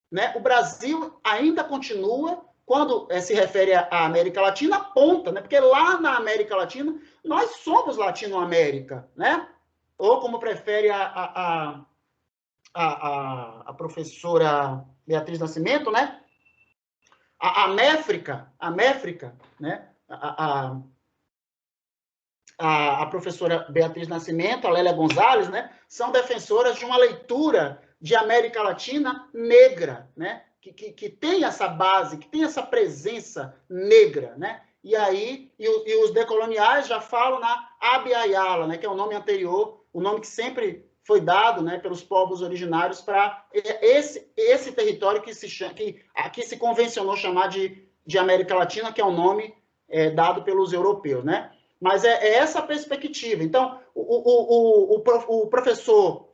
né, o Brasil ainda continua, quando se refere à América Latina, ponta, né, porque lá na América Latina, nós somos Latinoamérica, né? Ou como prefere a professora Beatriz Nascimento, né? A Méfrica, né? A professora Beatriz Nascimento, a Lélia Gonzalez, né? São defensoras de uma leitura de América Latina negra, né? Que tem essa base, que tem essa presença negra, né? E aí, os decoloniais já falam na Abya Yala, né? Que é o nome anterior, o nome que sempre foi dado, né, pelos povos originários para esse território que aqui se convencionou chamar de América Latina, que é o nome dado pelos europeus, né? Mas é essa a perspectiva. Então, o professor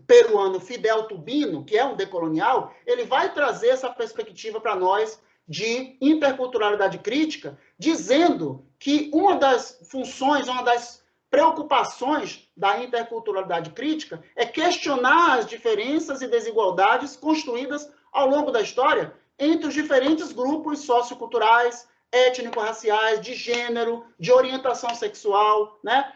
peruano Fidel Tubino, que é um decolonial, ele vai trazer essa perspectiva para nós de interculturalidade crítica, dizendo que uma das funções, uma das preocupações da interculturalidade crítica é questionar as diferenças e desigualdades construídas ao longo da história entre os diferentes grupos socioculturais, étnico-raciais, de gênero, de orientação sexual, né?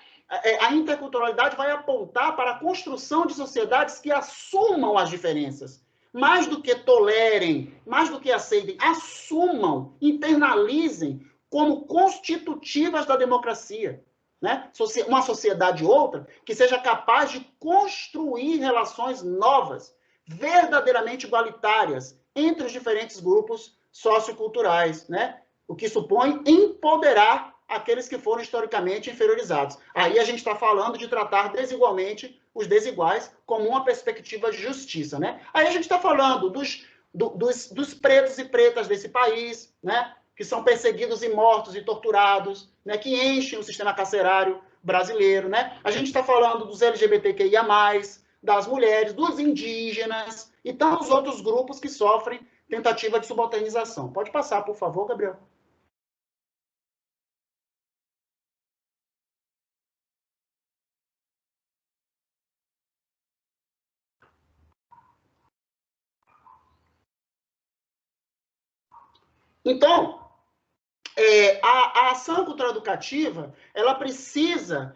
A interculturalidade vai apontar para a construção de sociedades que assumam as diferenças, mais do que tolerem, mais do que aceitem, assumam, internalizem como constitutivas da democracia, né? Uma sociedade outra que seja capaz de construir relações novas, verdadeiramente igualitárias entre os diferentes grupos socioculturais, né? O que supõe empoderar aqueles que foram historicamente inferiorizados. Aí a gente está falando de tratar desigualmente os desiguais como uma perspectiva de justiça, né? Aí a gente está falando dos pretos e pretas desse país, né? Que são perseguidos e mortos e torturados, né? Que enchem o sistema carcerário brasileiro, né? A gente está falando dos LGBTQIA+, das mulheres, dos indígenas e tantos outros grupos que sofrem tentativa de subalternização. Pode passar, por favor, Gabriel. Então, a ação cultural-educativa, ela precisa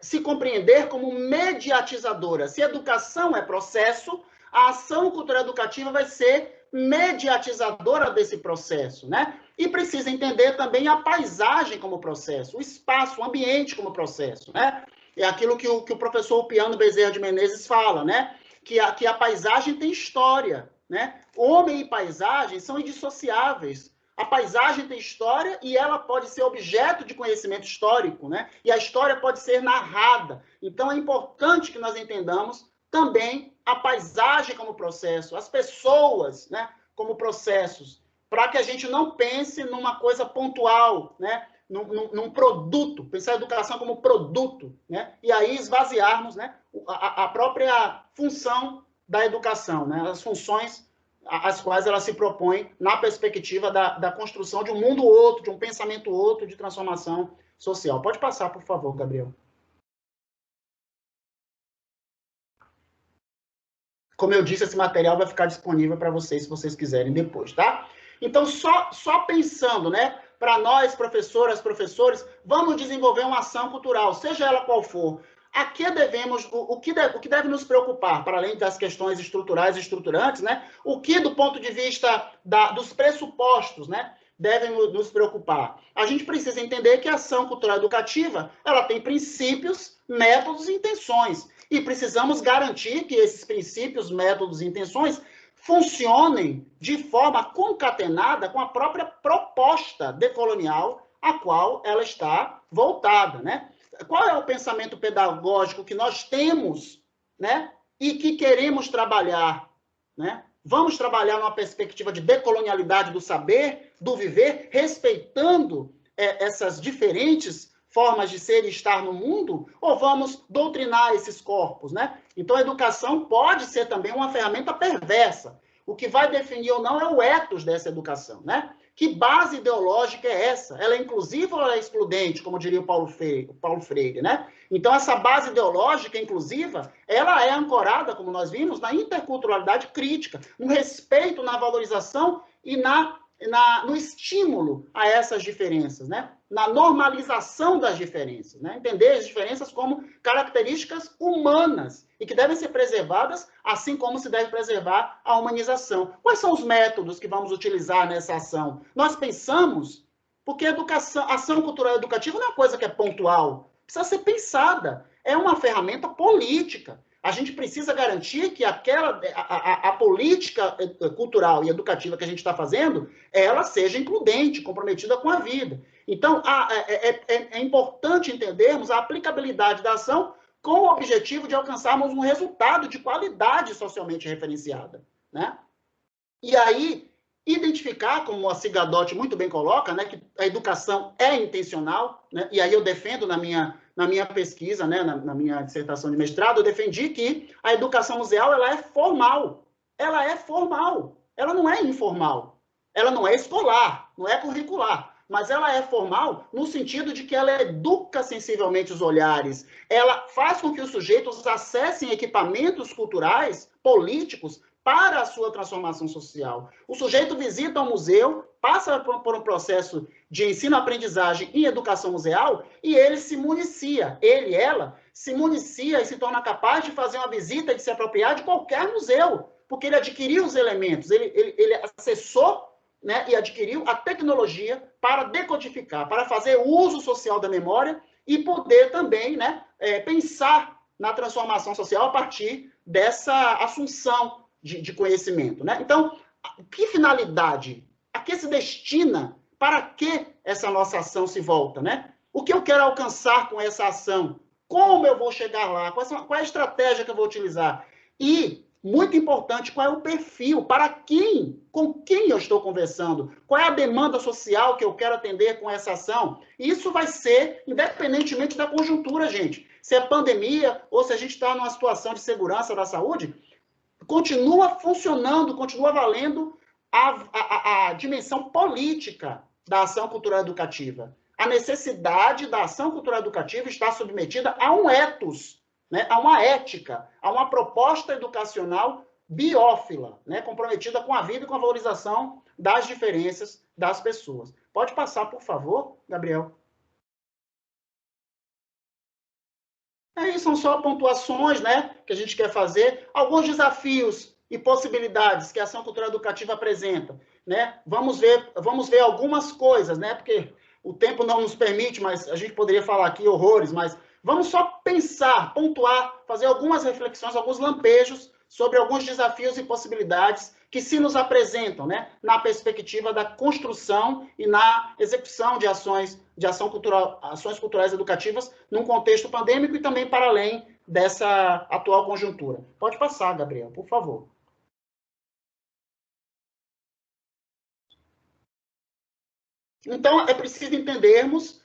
se compreender como mediatizadora. Se educação é processo, a ação cultural-educativa vai ser mediatizadora desse processo, né? E precisa entender também a paisagem como processo, o espaço, o ambiente como processo, né? É aquilo que o professor Piano Bezerra de Menezes fala, né? Que a paisagem tem história, né? Homem e paisagem são indissociáveis. A paisagem tem história e ela pode ser objeto de conhecimento histórico, né? E a história pode ser narrada. Então, é importante que nós entendamos também a paisagem como processo, as pessoas, né, como processos, para que a gente não pense numa coisa pontual, né? Num produto, pensar a educação como produto, né? E aí esvaziarmos, né, a própria função da educação, né? As funções às quais ela se propõe na perspectiva da construção de um mundo outro, de um pensamento outro, de transformação social. Pode passar, por favor, Gabriel. Como eu disse, esse material vai ficar disponível para vocês, se vocês quiserem depois, tá? Então, só pensando, né? Para nós, professoras, professores, vamos desenvolver uma ação cultural, seja ela qual for. A que devemos, o que deve nos preocupar, para além das questões estruturais e estruturantes, né? O que, do ponto de vista dos pressupostos, né? Devem nos preocupar. A gente precisa entender que a ação cultural educativa, ela tem princípios, métodos e intenções. E precisamos garantir que esses princípios, métodos e intenções funcionem de forma concatenada com a própria proposta decolonial a qual ela está voltada, né? Qual é o pensamento pedagógico que nós temos, né? E que queremos trabalhar, né? Vamos trabalhar numa perspectiva de decolonialidade do saber, do viver, respeitando essas diferentes formas de ser e estar no mundo, ou vamos doutrinar esses corpos, né? Então, a educação pode ser também uma ferramenta perversa. O que vai definir ou não é o ethos dessa educação, né? Que base ideológica é essa? Ela é inclusiva ou ela é excludente, como diria o Paulo Freire, né? Então, essa base ideológica inclusiva, ela é ancorada, como nós vimos, na interculturalidade crítica, no respeito, na valorização e no estímulo a essas diferenças, né? Na normalização das diferenças, né? Entender as diferenças como características humanas e que devem ser preservadas, assim como se deve preservar a humanização. Quais são os métodos que vamos utilizar nessa ação? Nós pensamos, porque ação cultural educativa não é uma coisa que é pontual, precisa ser pensada, é uma ferramenta política. A gente precisa garantir que a política cultural e educativa que a gente está fazendo, ela seja includente, comprometida com a vida. Então, é importante entendermos a aplicabilidade da ação com o objetivo de alcançarmos um resultado de qualidade socialmente referenciada, né? E aí, identificar, como a Cigadotti muito bem coloca, né, que a educação é intencional, né? E aí eu defendo na minha pesquisa, né, na minha dissertação de mestrado, eu defendi que a educação museal ela é formal. Ela é formal. Ela não é informal. Ela não é escolar, não é curricular. Mas ela é formal no sentido de que ela educa sensivelmente os olhares. Ela faz com que os sujeitos acessem equipamentos culturais, políticos, para a sua transformação social. O sujeito visita um museu, passa por um processo de ensino-aprendizagem em educação museal e ele se municia, ela, se municia e se torna capaz de fazer uma visita e de se apropriar de qualquer museu, porque ele adquiriu os elementos, ele acessou, né, e adquiriu a tecnologia para decodificar, para fazer uso social da memória e poder também, né, pensar na transformação social a partir dessa assunção de conhecimento, né? Então, que finalidade? A que se destina? Para que essa nossa ação se volta, né? O que eu quero alcançar com essa ação? Como eu vou chegar lá? Qual é a estratégia que eu vou utilizar? E, muito importante, qual é o perfil? Para quem? Com quem eu estou conversando? Qual é a demanda social que eu quero atender com essa ação? Isso vai ser, independentemente da conjuntura, gente. Se é pandemia ou se a gente está numa situação de segurança da saúde, continua funcionando, continua valendo a dimensão política da ação cultural educativa. A necessidade da ação cultural educativa está submetida a um ethos, né, a uma ética, a uma proposta educacional biófila, né, comprometida com a vida e com a valorização das diferenças das pessoas. Pode passar, por favor, Gabriel. Aí são só pontuações, né, que a gente quer fazer, alguns desafios e possibilidades que a ação cultural educativa apresenta, né? Vamos ver algumas coisas, né? Porque o tempo não nos permite, mas a gente poderia falar aqui horrores, mas vamos só pensar, pontuar, fazer algumas reflexões, alguns lampejos sobre alguns desafios e possibilidades que se nos apresentam, né, na perspectiva da construção e na execução de ações culturais educativas num contexto pandêmico e também para além dessa atual conjuntura. Pode passar, Gabriel, por favor. Então, é preciso entendermos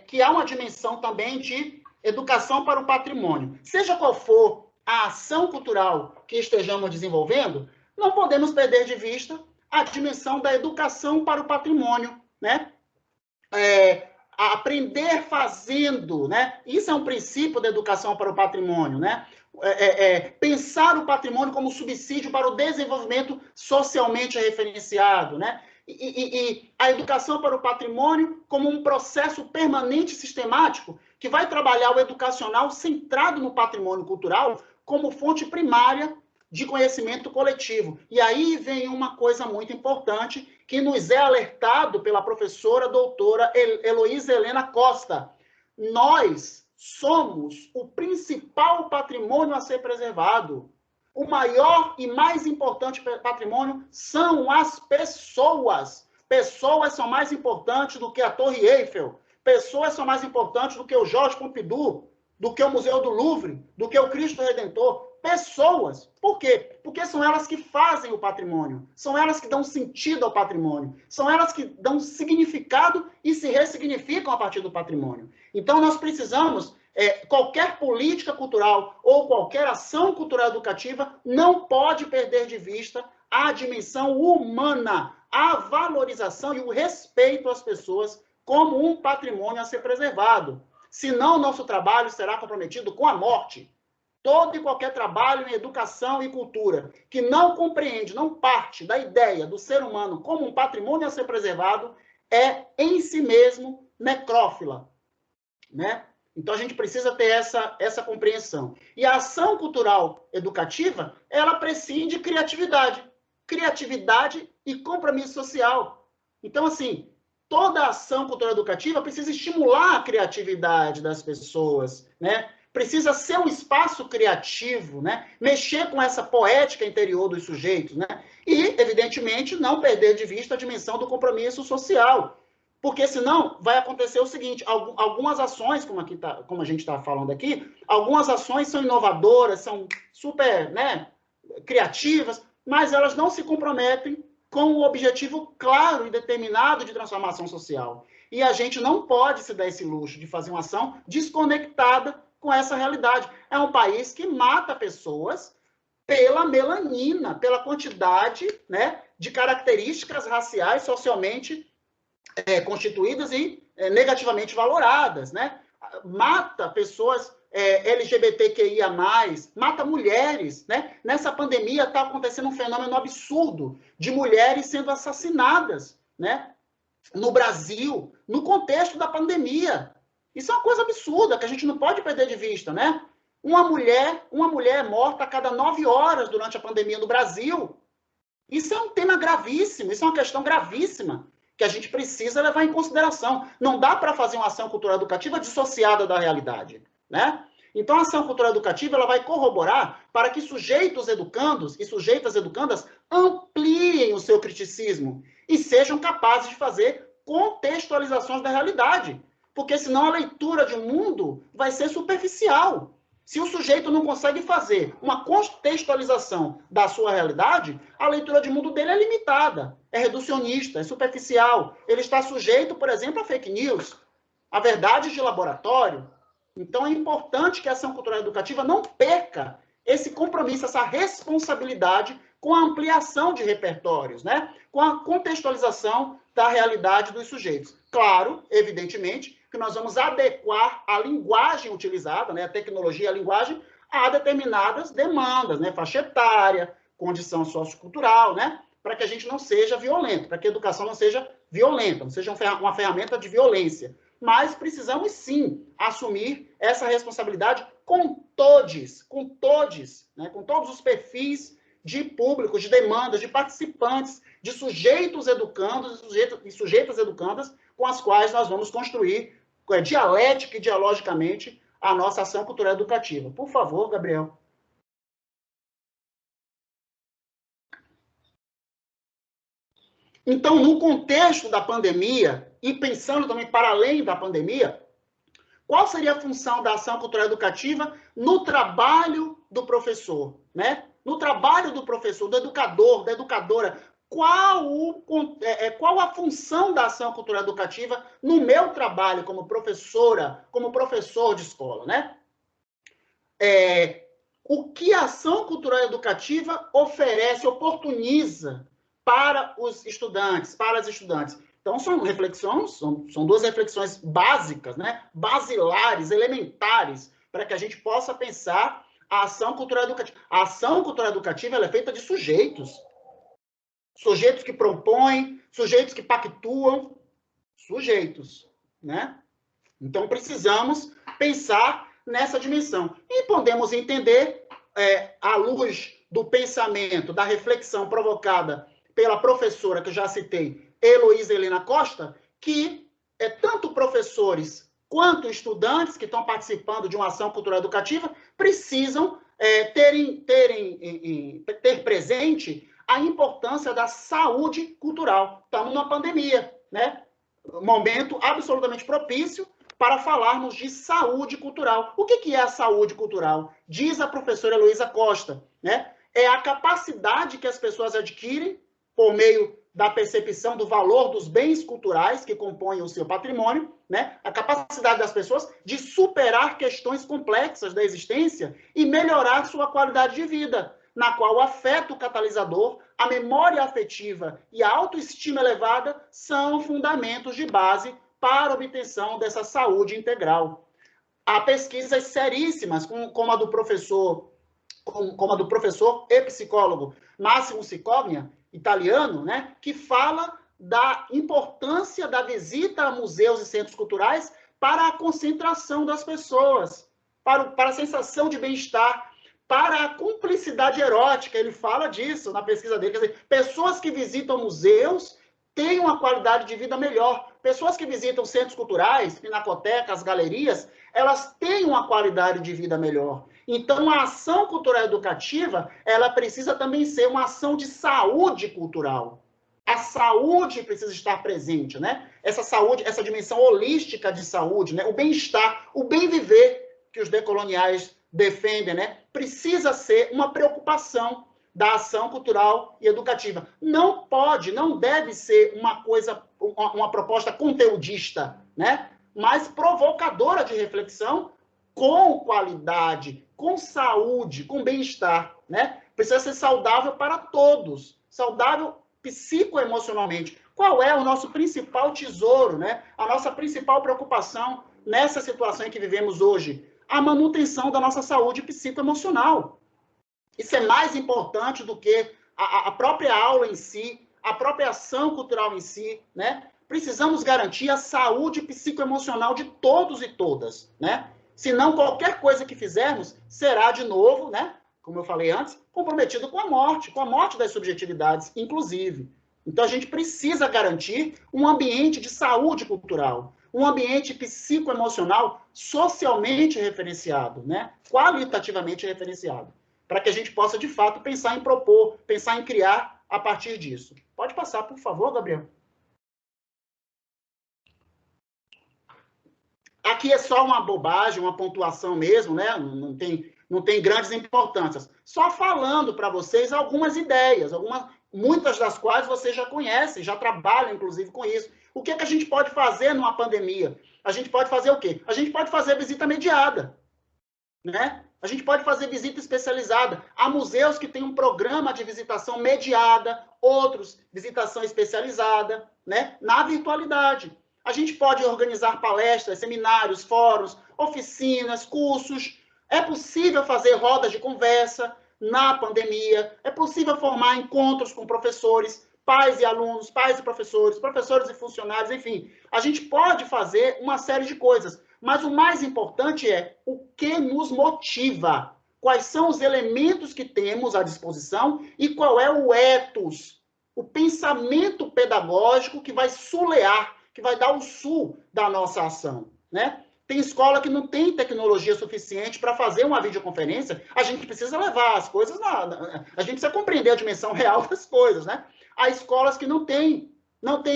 que há uma dimensão também de educação para o patrimônio. Seja qual for a ação cultural que estejamos desenvolvendo, não podemos perder de vista a dimensão da educação para o patrimônio, né? Aprender fazendo, né? Isso é um princípio da educação para o patrimônio, né? Pensar o patrimônio como subsídio para o desenvolvimento socialmente referenciado, né? E a educação para o patrimônio como um processo permanente e sistemático que vai trabalhar o educacional centrado no patrimônio cultural como fonte primária de conhecimento coletivo. E aí vem uma coisa muito importante que nos é alertado pela professora doutora Heloísa Helena Costa. Nós somos o principal patrimônio a ser preservado. O maior e mais importante patrimônio são as pessoas. Pessoas são mais importantes do que a Torre Eiffel. Pessoas são mais importantes do que o Georges Pompidou, do que o Museu do Louvre, do que o Cristo Redentor. pessoas. Por quê? Porque são elas que fazem o patrimônio, são elas que dão sentido ao patrimônio, são elas que dão significado e se ressignificam a partir do patrimônio. Então, nós precisamos, qualquer política cultural ou qualquer ação cultural educativa não pode perder de vista a dimensão humana, a valorização e o respeito às pessoas como um patrimônio a ser preservado. Senão, nosso trabalho será comprometido com a morte. Todo e qualquer trabalho em educação e cultura que não compreende, não parte da ideia do ser humano como um patrimônio a ser preservado, é, em si mesmo, necrófila, né? Então, a gente precisa ter essa compreensão. E a ação cultural educativa, ela prescinde de criatividade e compromisso social. Então, assim, toda ação cultural educativa precisa estimular a criatividade das pessoas, né? Precisa ser um espaço criativo, né? Mexer com essa poética interior dos sujeitos, né? E, evidentemente, não perder de vista a dimensão do compromisso social. Porque, senão, vai acontecer o seguinte, algumas ações, como a gente está falando aqui, algumas ações são inovadoras, são super, né, criativas, mas elas não se comprometem com o objetivo claro e determinado de transformação social. E a gente não pode se dar esse luxo de fazer uma ação desconectada com essa realidade. É um país que mata pessoas pela melanina, pela quantidade, né, de características raciais socialmente constituídas e negativamente valoradas, né? Mata pessoas LGBTQIA+, mata mulheres, né? Nessa pandemia está acontecendo um fenômeno absurdo de mulheres sendo assassinadas, né? No Brasil, no contexto da pandemia. Isso é uma coisa absurda que a gente não pode perder de vista, né? Uma mulher é morta a cada 9 horas durante a pandemia no Brasil. Isso é um tema gravíssimo, isso é uma questão gravíssima que a gente precisa levar em consideração. Não dá para fazer uma ação cultural educativa dissociada da realidade, né? Então, a ação cultural educativa ela vai corroborar para que sujeitos educandos e sujeitas educandas ampliem o seu criticismo e sejam capazes de fazer contextualizações da realidade, porque senão a leitura de mundo vai ser superficial. Se o sujeito não consegue fazer uma contextualização da sua realidade, a leitura de mundo dele é limitada, é reducionista, é superficial. Ele está sujeito, por exemplo, a fake news, a verdades de laboratório. Então, é importante que a ação cultural educativa não perca esse compromisso, essa responsabilidade com a ampliação de repertórios, né? Com a contextualização da realidade dos sujeitos. Claro, evidentemente, que nós vamos adequar a linguagem utilizada, né, a tecnologia, a linguagem, a determinadas demandas, né, faixa etária, condição sociocultural, né, para que a gente não seja violento, para que a educação não seja violenta, não seja uma ferramenta de violência. Mas precisamos, sim, assumir essa responsabilidade com todos, né, com todos os perfis de públicos, de demandas, de participantes, de sujeitos educandos e sujeitas educandas com as quais nós vamos construir dialética e dialogicamente a nossa ação cultural educativa. Por favor, Gabriel. Então, no contexto da pandemia, e pensando também para além da pandemia, qual seria a função da ação cultural educativa no trabalho do professor, né? No trabalho do professor, do educador, da educadora. Qual a função da ação cultural educativa no meu trabalho como professora, como professor de escola, né? O que a ação cultural educativa oferece, oportuniza para os estudantes, para as estudantes. Então, são reflexões, são duas reflexões básicas, né? Basilares, elementares, para que a gente possa pensar a ação cultural educativa. A ação cultural educativa ela é feita de sujeitos. Sujeitos que propõem, sujeitos que pactuam, sujeitos, né? Então, precisamos pensar nessa dimensão. E podemos entender, à luz do pensamento, da reflexão provocada pela professora que eu já citei, Heloísa Helena Costa, que tanto professores quanto estudantes que estão participando de uma ação cultural educativa precisam ter presente a importância da saúde cultural. Estamos numa pandemia, né? Momento absolutamente propício para falarmos de saúde cultural. O que é a saúde cultural? Diz a professora Heloísa Costa, né? É a capacidade que as pessoas adquirem por meio da percepção do valor dos bens culturais que compõem o seu patrimônio, né? A capacidade das pessoas de superar questões complexas da existência e melhorar sua qualidade de vida, na qual o afeto catalisador, a memória afetiva e a autoestima elevada são fundamentos de base para a obtenção dessa saúde integral. Há pesquisas seríssimas, como a do professor e psicólogo Massimo Cicogna, italiano, né, que fala da importância da visita a museus e centros culturais para a concentração das pessoas, para a sensação de bem-estar, para a cumplicidade erótica. Ele fala disso na pesquisa dele. Quer dizer, pessoas que visitam museus têm uma qualidade de vida melhor. Pessoas que visitam centros culturais, pinacotecas, galerias, elas têm uma qualidade de vida melhor. Então, a ação cultural educativa, ela precisa também ser uma ação de saúde cultural. A saúde precisa estar presente, né? Essa saúde, essa dimensão holística de saúde, né? O bem-estar, o bem-viver que os decoloniais defendem, né? Precisa ser uma preocupação da ação cultural e educativa. Não pode, não deve ser uma coisa, uma proposta conteudista, né? Mas provocadora de reflexão, com qualidade, com saúde, com bem-estar, né? Precisa ser saudável para todos, saudável psicoemocionalmente. Qual é o nosso principal tesouro, né? A nossa principal preocupação nessa situação em que vivemos hoje? A manutenção da nossa saúde psicoemocional. Isso é mais importante do que a própria aula em si, a própria ação cultural em si, né? Precisamos garantir a saúde psicoemocional de todos e todas, né? Senão, qualquer coisa que fizermos será, de novo, né? Como eu falei antes, comprometido com a morte das subjetividades, inclusive. Então, a gente precisa garantir um ambiente de saúde cultural, um ambiente psicoemocional socialmente referenciado, né? Qualitativamente referenciado, para que a gente possa, de fato, pensar em propor, pensar em criar a partir disso. Pode passar, por favor, Gabriel. Aqui é só uma bobagem, uma pontuação mesmo, né? Não tem grandes importâncias. Só falando para vocês algumas ideias, muitas das quais vocês já conhecem, já trabalham, inclusive, com isso. O que é que a gente pode fazer numa pandemia? A gente pode fazer o quê? A gente pode fazer visita mediada, né? A gente pode fazer visita especializada. Há museus que têm um programa de visitação mediada, outros, visitação especializada, né? Na virtualidade. A gente pode organizar palestras, seminários, fóruns, oficinas, cursos. É possível fazer rodas de conversa na pandemia. É possível formar encontros com professores, pais e alunos, pais e professores e funcionários, enfim. A gente pode fazer uma série de coisas. Mas o mais importante é o que nos motiva. Quais são os elementos que temos à disposição e qual é o ethos, o pensamento pedagógico que vai sulear, que vai dar o sul da nossa ação, né? Tem escola que não tem tecnologia suficiente para fazer uma videoconferência, a gente precisa levar as coisas, a gente precisa compreender a dimensão real das coisas, né? Há escolas que não têm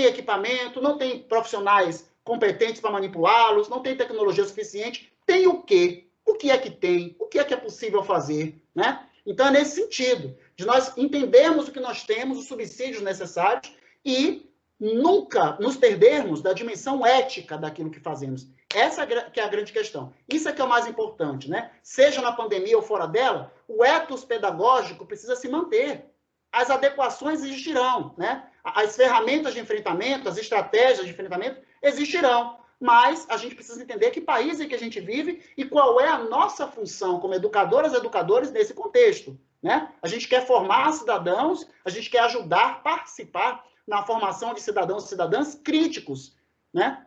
equipamento, não têm profissionais competentes para manipulá-los, não tem tecnologia suficiente. Tem o quê? O que é que tem? O que é possível fazer, né? Então, é nesse sentido, de nós entendermos o que nós temos, os subsídios necessários e nunca nos perdermos da dimensão ética daquilo que fazemos. Essa que é a grande questão. Isso é que é o mais importante, né? Seja na pandemia ou fora dela, o ethos pedagógico precisa se manter. As adequações existirão, né? As ferramentas de enfrentamento, as estratégias de enfrentamento existirão, mas a gente precisa entender que país é que a gente vive e qual é a nossa função como educadoras e educadores nesse contexto, né? A gente quer formar cidadãos, a gente quer ajudar, participar na formação de cidadãos e cidadãs críticos, né?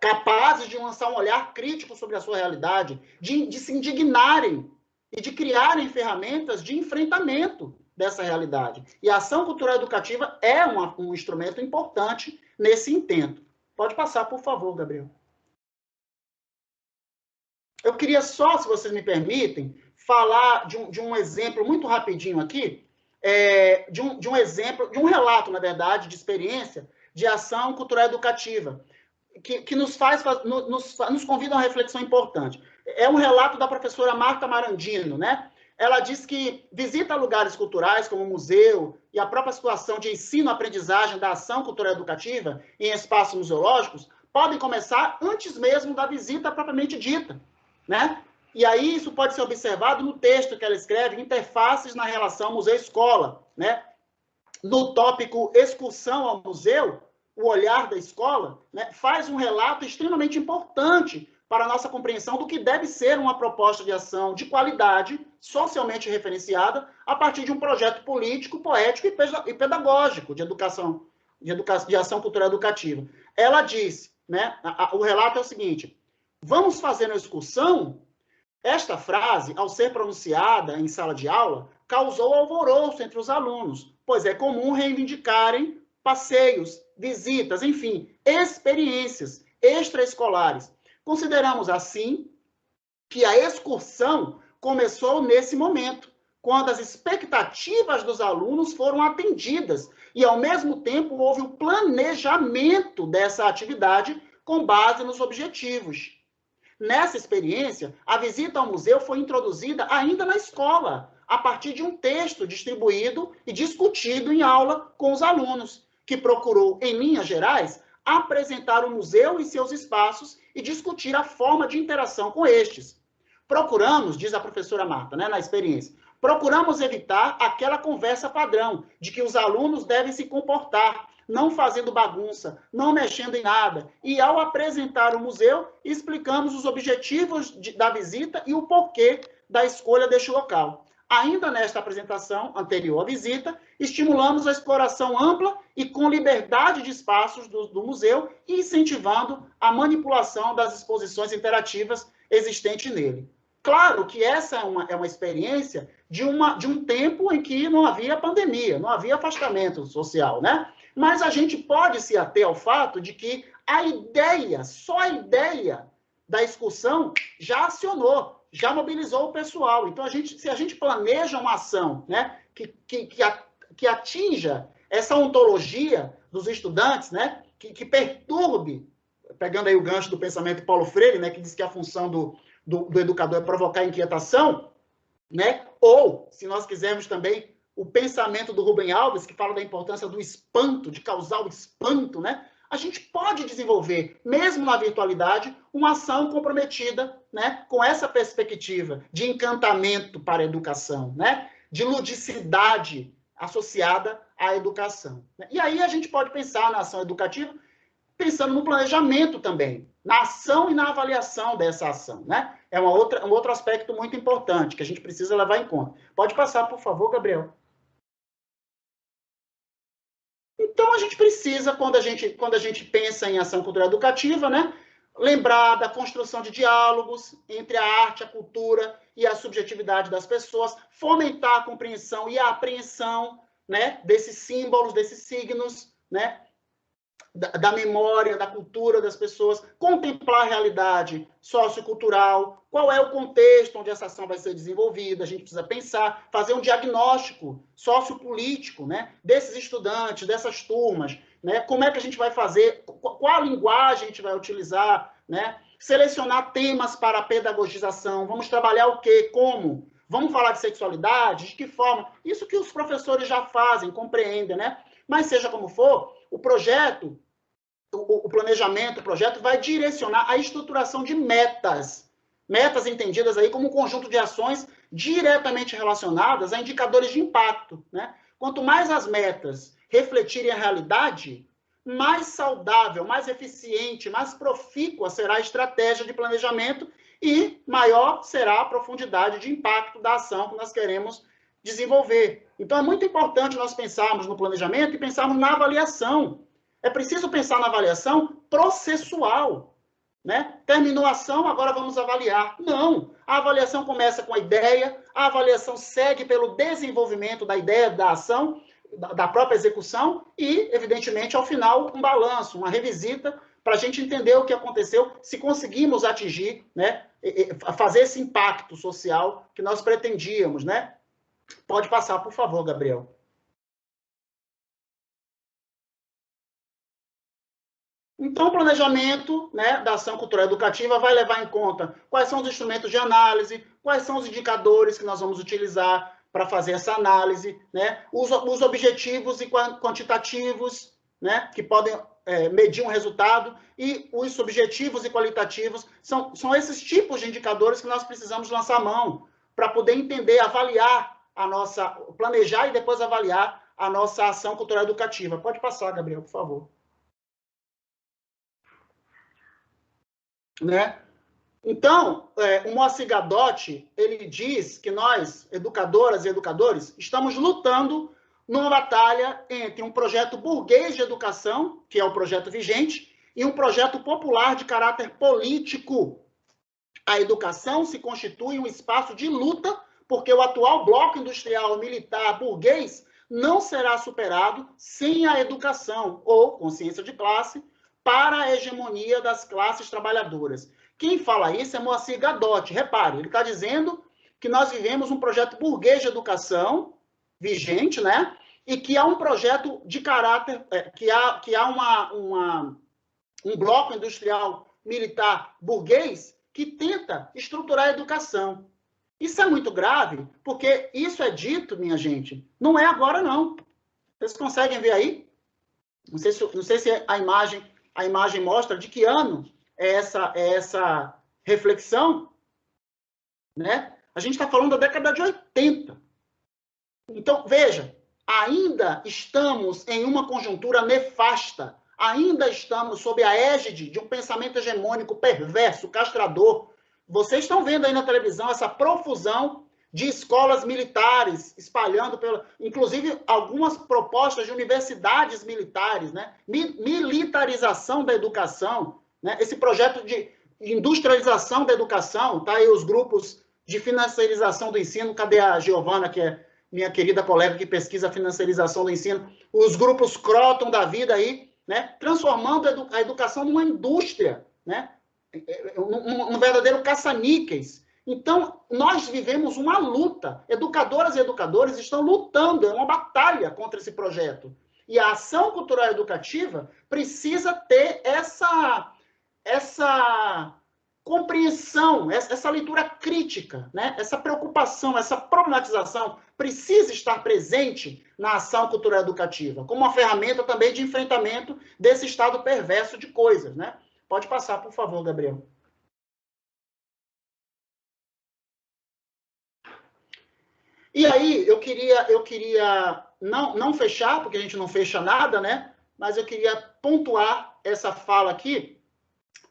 Capazes de lançar um olhar crítico sobre a sua realidade, de se indignarem e de criarem ferramentas de enfrentamento dessa realidade. E a ação cultural educativa é um instrumento importante nesse intento. Pode passar, por favor, Gabriel. Eu queria só, se vocês me permitem, falar de um exemplo muito rapidinho aqui, de um exemplo, de um relato, na verdade, de experiência de ação cultural educativa. que nos convida a uma reflexão importante. É um relato da professora Marta Marandino, né? Ela diz que visita lugares culturais, como o museu, e a própria situação de ensino-aprendizagem da ação cultural educativa em espaços museológicos, podem começar antes mesmo da visita propriamente dita, né? E aí isso pode ser observado no texto que ela escreve, Interfaces na relação museu-escola, né? No tópico excursão ao museu, o olhar da escola, né, faz um relato extremamente importante para a nossa compreensão do que deve ser uma proposta de ação de qualidade, socialmente referenciada, a partir de um projeto político, poético e pedagógico de educação, de ação cultural educativa. Ela disse, né, o relato é o seguinte: vamos fazer uma excursão? Esta frase, ao ser pronunciada em sala de aula, causou alvoroço entre os alunos, pois é comum reivindicarem passeios, visitas, enfim, experiências extraescolares. Consideramos, assim, que a excursão começou nesse momento, quando as expectativas dos alunos foram atendidas e, ao mesmo tempo, houve o planejamento dessa atividade com base nos objetivos. Nessa experiência, a visita ao museu foi introduzida ainda na escola, a partir de um texto distribuído e discutido em aula com os alunos, que procurou, em linhas gerais, apresentar o museu e seus espaços e discutir a forma de interação com estes. Procuramos, diz a professora Marta, né, na experiência, procuramos evitar aquela conversa padrão de que os alunos devem se comportar, não fazendo bagunça, não mexendo em nada. E, ao apresentar o museu, explicamos os objetivos da visita e o porquê da escolha deste local. Ainda nesta apresentação anterior à visita, estimulamos a exploração ampla e com liberdade de espaços do museu e incentivando a manipulação das exposições interativas existentes nele. Claro que essa é uma experiência de um tempo em que não havia pandemia, não havia afastamento social, né? Mas a gente pode se ater ao fato de que a ideia, só a ideia da excursão já acionou, já mobilizou o pessoal. Então, se a gente planeja uma ação, né, que atinja essa ontologia dos estudantes, né, que perturbe, pegando aí o gancho do pensamento de Paulo Freire, né, que diz que a função do educador é provocar inquietação, né? Ou, se nós quisermos também, o pensamento do Rubem Alves, que fala da importância do espanto, de causar o espanto, né? A gente pode desenvolver, mesmo na virtualidade, uma ação comprometida, né, com essa perspectiva de encantamento para a educação, né, de ludicidade associada à educação. E aí a gente pode pensar na ação educativa pensando no planejamento também, na ação e na avaliação dessa ação, né? É um outro aspecto muito importante que a gente precisa levar em conta. Pode passar, por favor, Gabriel. Então, a gente precisa, quando a gente pensa em ação cultural educativa, né, lembrar da construção de diálogos entre a arte, a cultura e a subjetividade das pessoas, fomentar a compreensão e a apreensão, né, desses símbolos, desses signos, né, da memória, da cultura das pessoas, contemplar a realidade sociocultural, qual é o contexto onde essa ação vai ser desenvolvida, a gente precisa pensar, fazer um diagnóstico sociopolítico, né, desses estudantes, dessas turmas, né, como é que a gente vai fazer, qual a linguagem a gente vai utilizar, né, selecionar temas para a pedagogização, vamos trabalhar o quê, como, vamos falar de sexualidade, de que forma, isso que os professores já fazem, compreendem, né, mas seja como for, o projeto, o planejamento, o projeto vai direcionar a estruturação de metas entendidas aí como um conjunto de ações diretamente relacionadas a indicadores de impacto, né? Quanto mais as metas refletirem a realidade, mais saudável, mais eficiente, mais profícua será a estratégia de planejamento e maior será a profundidade de impacto da ação que nós queremos desenvolver. Então, é muito importante nós pensarmos no planejamento e pensarmos na avaliação. É preciso pensar na avaliação processual, né? Terminou a ação, agora vamos avaliar. Não, a avaliação começa com a ideia, a avaliação segue pelo desenvolvimento da ideia, da ação, da própria execução e, evidentemente, ao final, um balanço, uma revisita, para a gente entender o que aconteceu, se conseguimos atingir, né, fazer esse impacto social que nós pretendíamos, né? Pode passar, por favor, Gabriel. Então, o planejamento, né, da ação cultural educativa vai levar em conta quais são os instrumentos de análise, quais são os indicadores que nós vamos utilizar para fazer essa análise, né, os objetivos e quantitativos, né, que podem medir um resultado, e os subjetivos e qualitativos, são esses tipos de indicadores que nós precisamos lançar a mão para poder entender, avaliar a nossa, planejar e depois avaliar a nossa ação cultural educativa. Pode passar, Gabriel, por favor. Né? Então, o Moacir Gadotti, ele diz que nós, educadoras e educadores, estamos lutando numa batalha entre um projeto burguês de educação, que é o projeto vigente, e um projeto popular de caráter político. A educação se constitui um espaço de luta, porque o atual bloco industrial militar burguês não será superado sem a educação, ou consciência de classe, para a hegemonia das classes trabalhadoras. Quem fala isso é Moacir Gadotti. Repare, ele está dizendo que nós vivemos um projeto burguês de educação vigente, né? E que há um projeto de caráter, que há um bloco industrial militar burguês que tenta estruturar a educação. Isso é muito grave, porque isso é dito, minha gente, não é agora, não. Vocês conseguem ver aí? Não sei se a imagem mostra de que ano é essa reflexão, né? A gente está falando da década de 80. Então, veja, ainda estamos em uma conjuntura nefasta, ainda estamos sob a égide de um pensamento hegemônico perverso, castrador. Vocês estão vendo aí na televisão essa profusão de escolas militares espalhando, inclusive algumas propostas de universidades militares, né? Militarização da educação, né? Esse projeto de industrialização da educação, tá aí os grupos de financiarização do ensino, cadê a Giovana, que é minha querida colega que pesquisa a financiarização do ensino, os grupos Croton da vida aí, né? Transformando a educação numa indústria, né? Um verdadeiro caça-níqueis. Então, nós vivemos uma luta. Educadoras e educadores estão lutando, é uma batalha contra esse projeto. E a ação cultural educativa precisa ter essa compreensão, essa leitura crítica, né? Essa preocupação, essa problematização precisa estar presente na ação cultural educativa, como uma ferramenta também de enfrentamento desse estado perverso de coisas, né? Pode passar, por favor, Gabriel. E aí, eu queria não fechar, porque a gente não fecha nada, né? Mas eu queria pontuar essa fala aqui,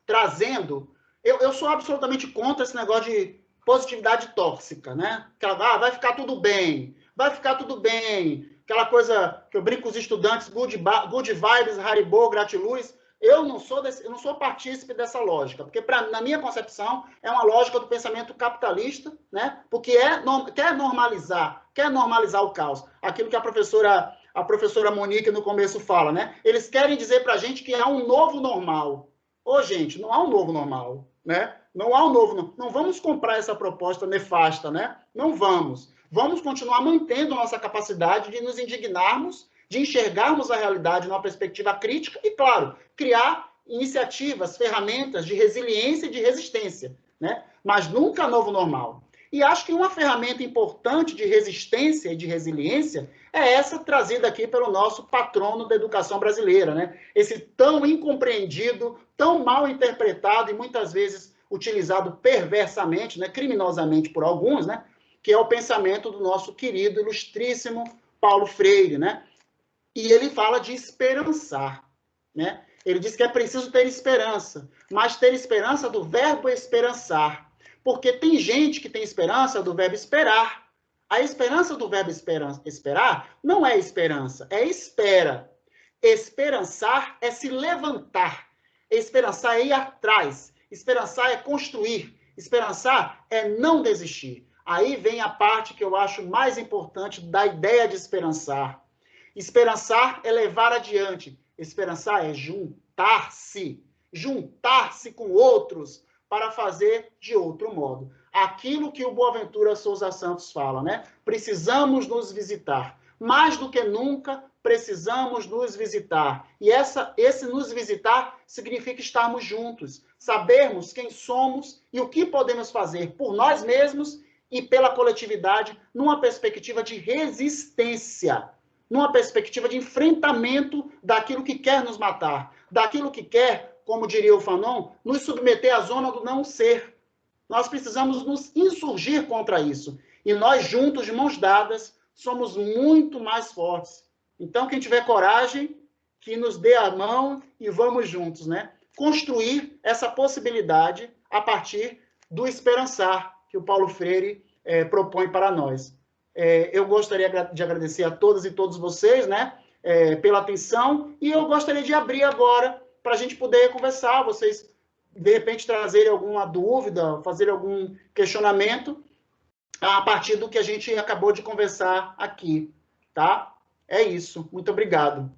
trazendo... Eu sou absolutamente contra esse negócio de positividade tóxica, né? Aquela, vai ficar tudo bem, vai ficar tudo bem. Aquela coisa que eu brinco com os estudantes, good vibes, Haribo, gratiluz. Eu não sou partícipe dessa lógica, porque na minha concepção é uma lógica do pensamento capitalista, né? Porque quer normalizar o caos. Aquilo que a professora Monique no começo fala, né? Eles querem dizer para a gente que há um novo normal. Ô, gente, não há um novo normal, né? Não há um novo... Não vamos comprar essa proposta nefasta, né? Não vamos. Vamos continuar mantendo nossa capacidade de nos indignarmos, de enxergarmos a realidade numa perspectiva crítica e, claro, criar iniciativas, ferramentas de resiliência e de resistência, né? Mas nunca novo normal. E acho que uma ferramenta importante de resistência e de resiliência é essa trazida aqui pelo nosso patrono da educação brasileira, né? Esse tão incompreendido, tão mal interpretado e muitas vezes utilizado perversamente, né? Criminosamente por alguns, né? Que é o pensamento do nosso querido, ilustríssimo Paulo Freire, né? E ele fala de esperançar, né? Ele diz que é preciso ter esperança, mas ter esperança do verbo esperançar. Porque tem gente que tem esperança do verbo esperar. A esperança do verbo esperar não é esperança, é espera. Esperançar é se levantar. Esperançar é ir atrás. Esperançar é construir. Esperançar é não desistir. Aí vem a parte que eu acho mais importante da ideia de esperançar. Esperançar é levar adiante. Esperançar é juntar-se. Juntar-se com outros para fazer de outro modo. Aquilo que o Boaventura Souza Santos fala, né? Precisamos nos visitar. Mais do que nunca, precisamos nos visitar. E esse nos visitar significa estarmos juntos, sabermos quem somos e o que podemos fazer por nós mesmos e pela coletividade, numa perspectiva de resistência, numa perspectiva de enfrentamento daquilo que quer nos matar, daquilo que quer, como diria o Fanon, nos submeter à zona do não ser. Nós precisamos nos insurgir contra isso. E nós juntos, de mãos dadas, somos muito mais fortes. Então, quem tiver coragem, que nos dê a mão e vamos juntos, né? Construir essa possibilidade a partir do esperançar que o Paulo Freire propõe para nós. Eu gostaria de agradecer a todas e todos vocês, né, pela atenção, e eu gostaria de abrir agora para a gente poder conversar, vocês, de repente, trazerem alguma dúvida, fazer algum questionamento a partir do que a gente acabou de conversar aqui, tá? É isso. Muito obrigado.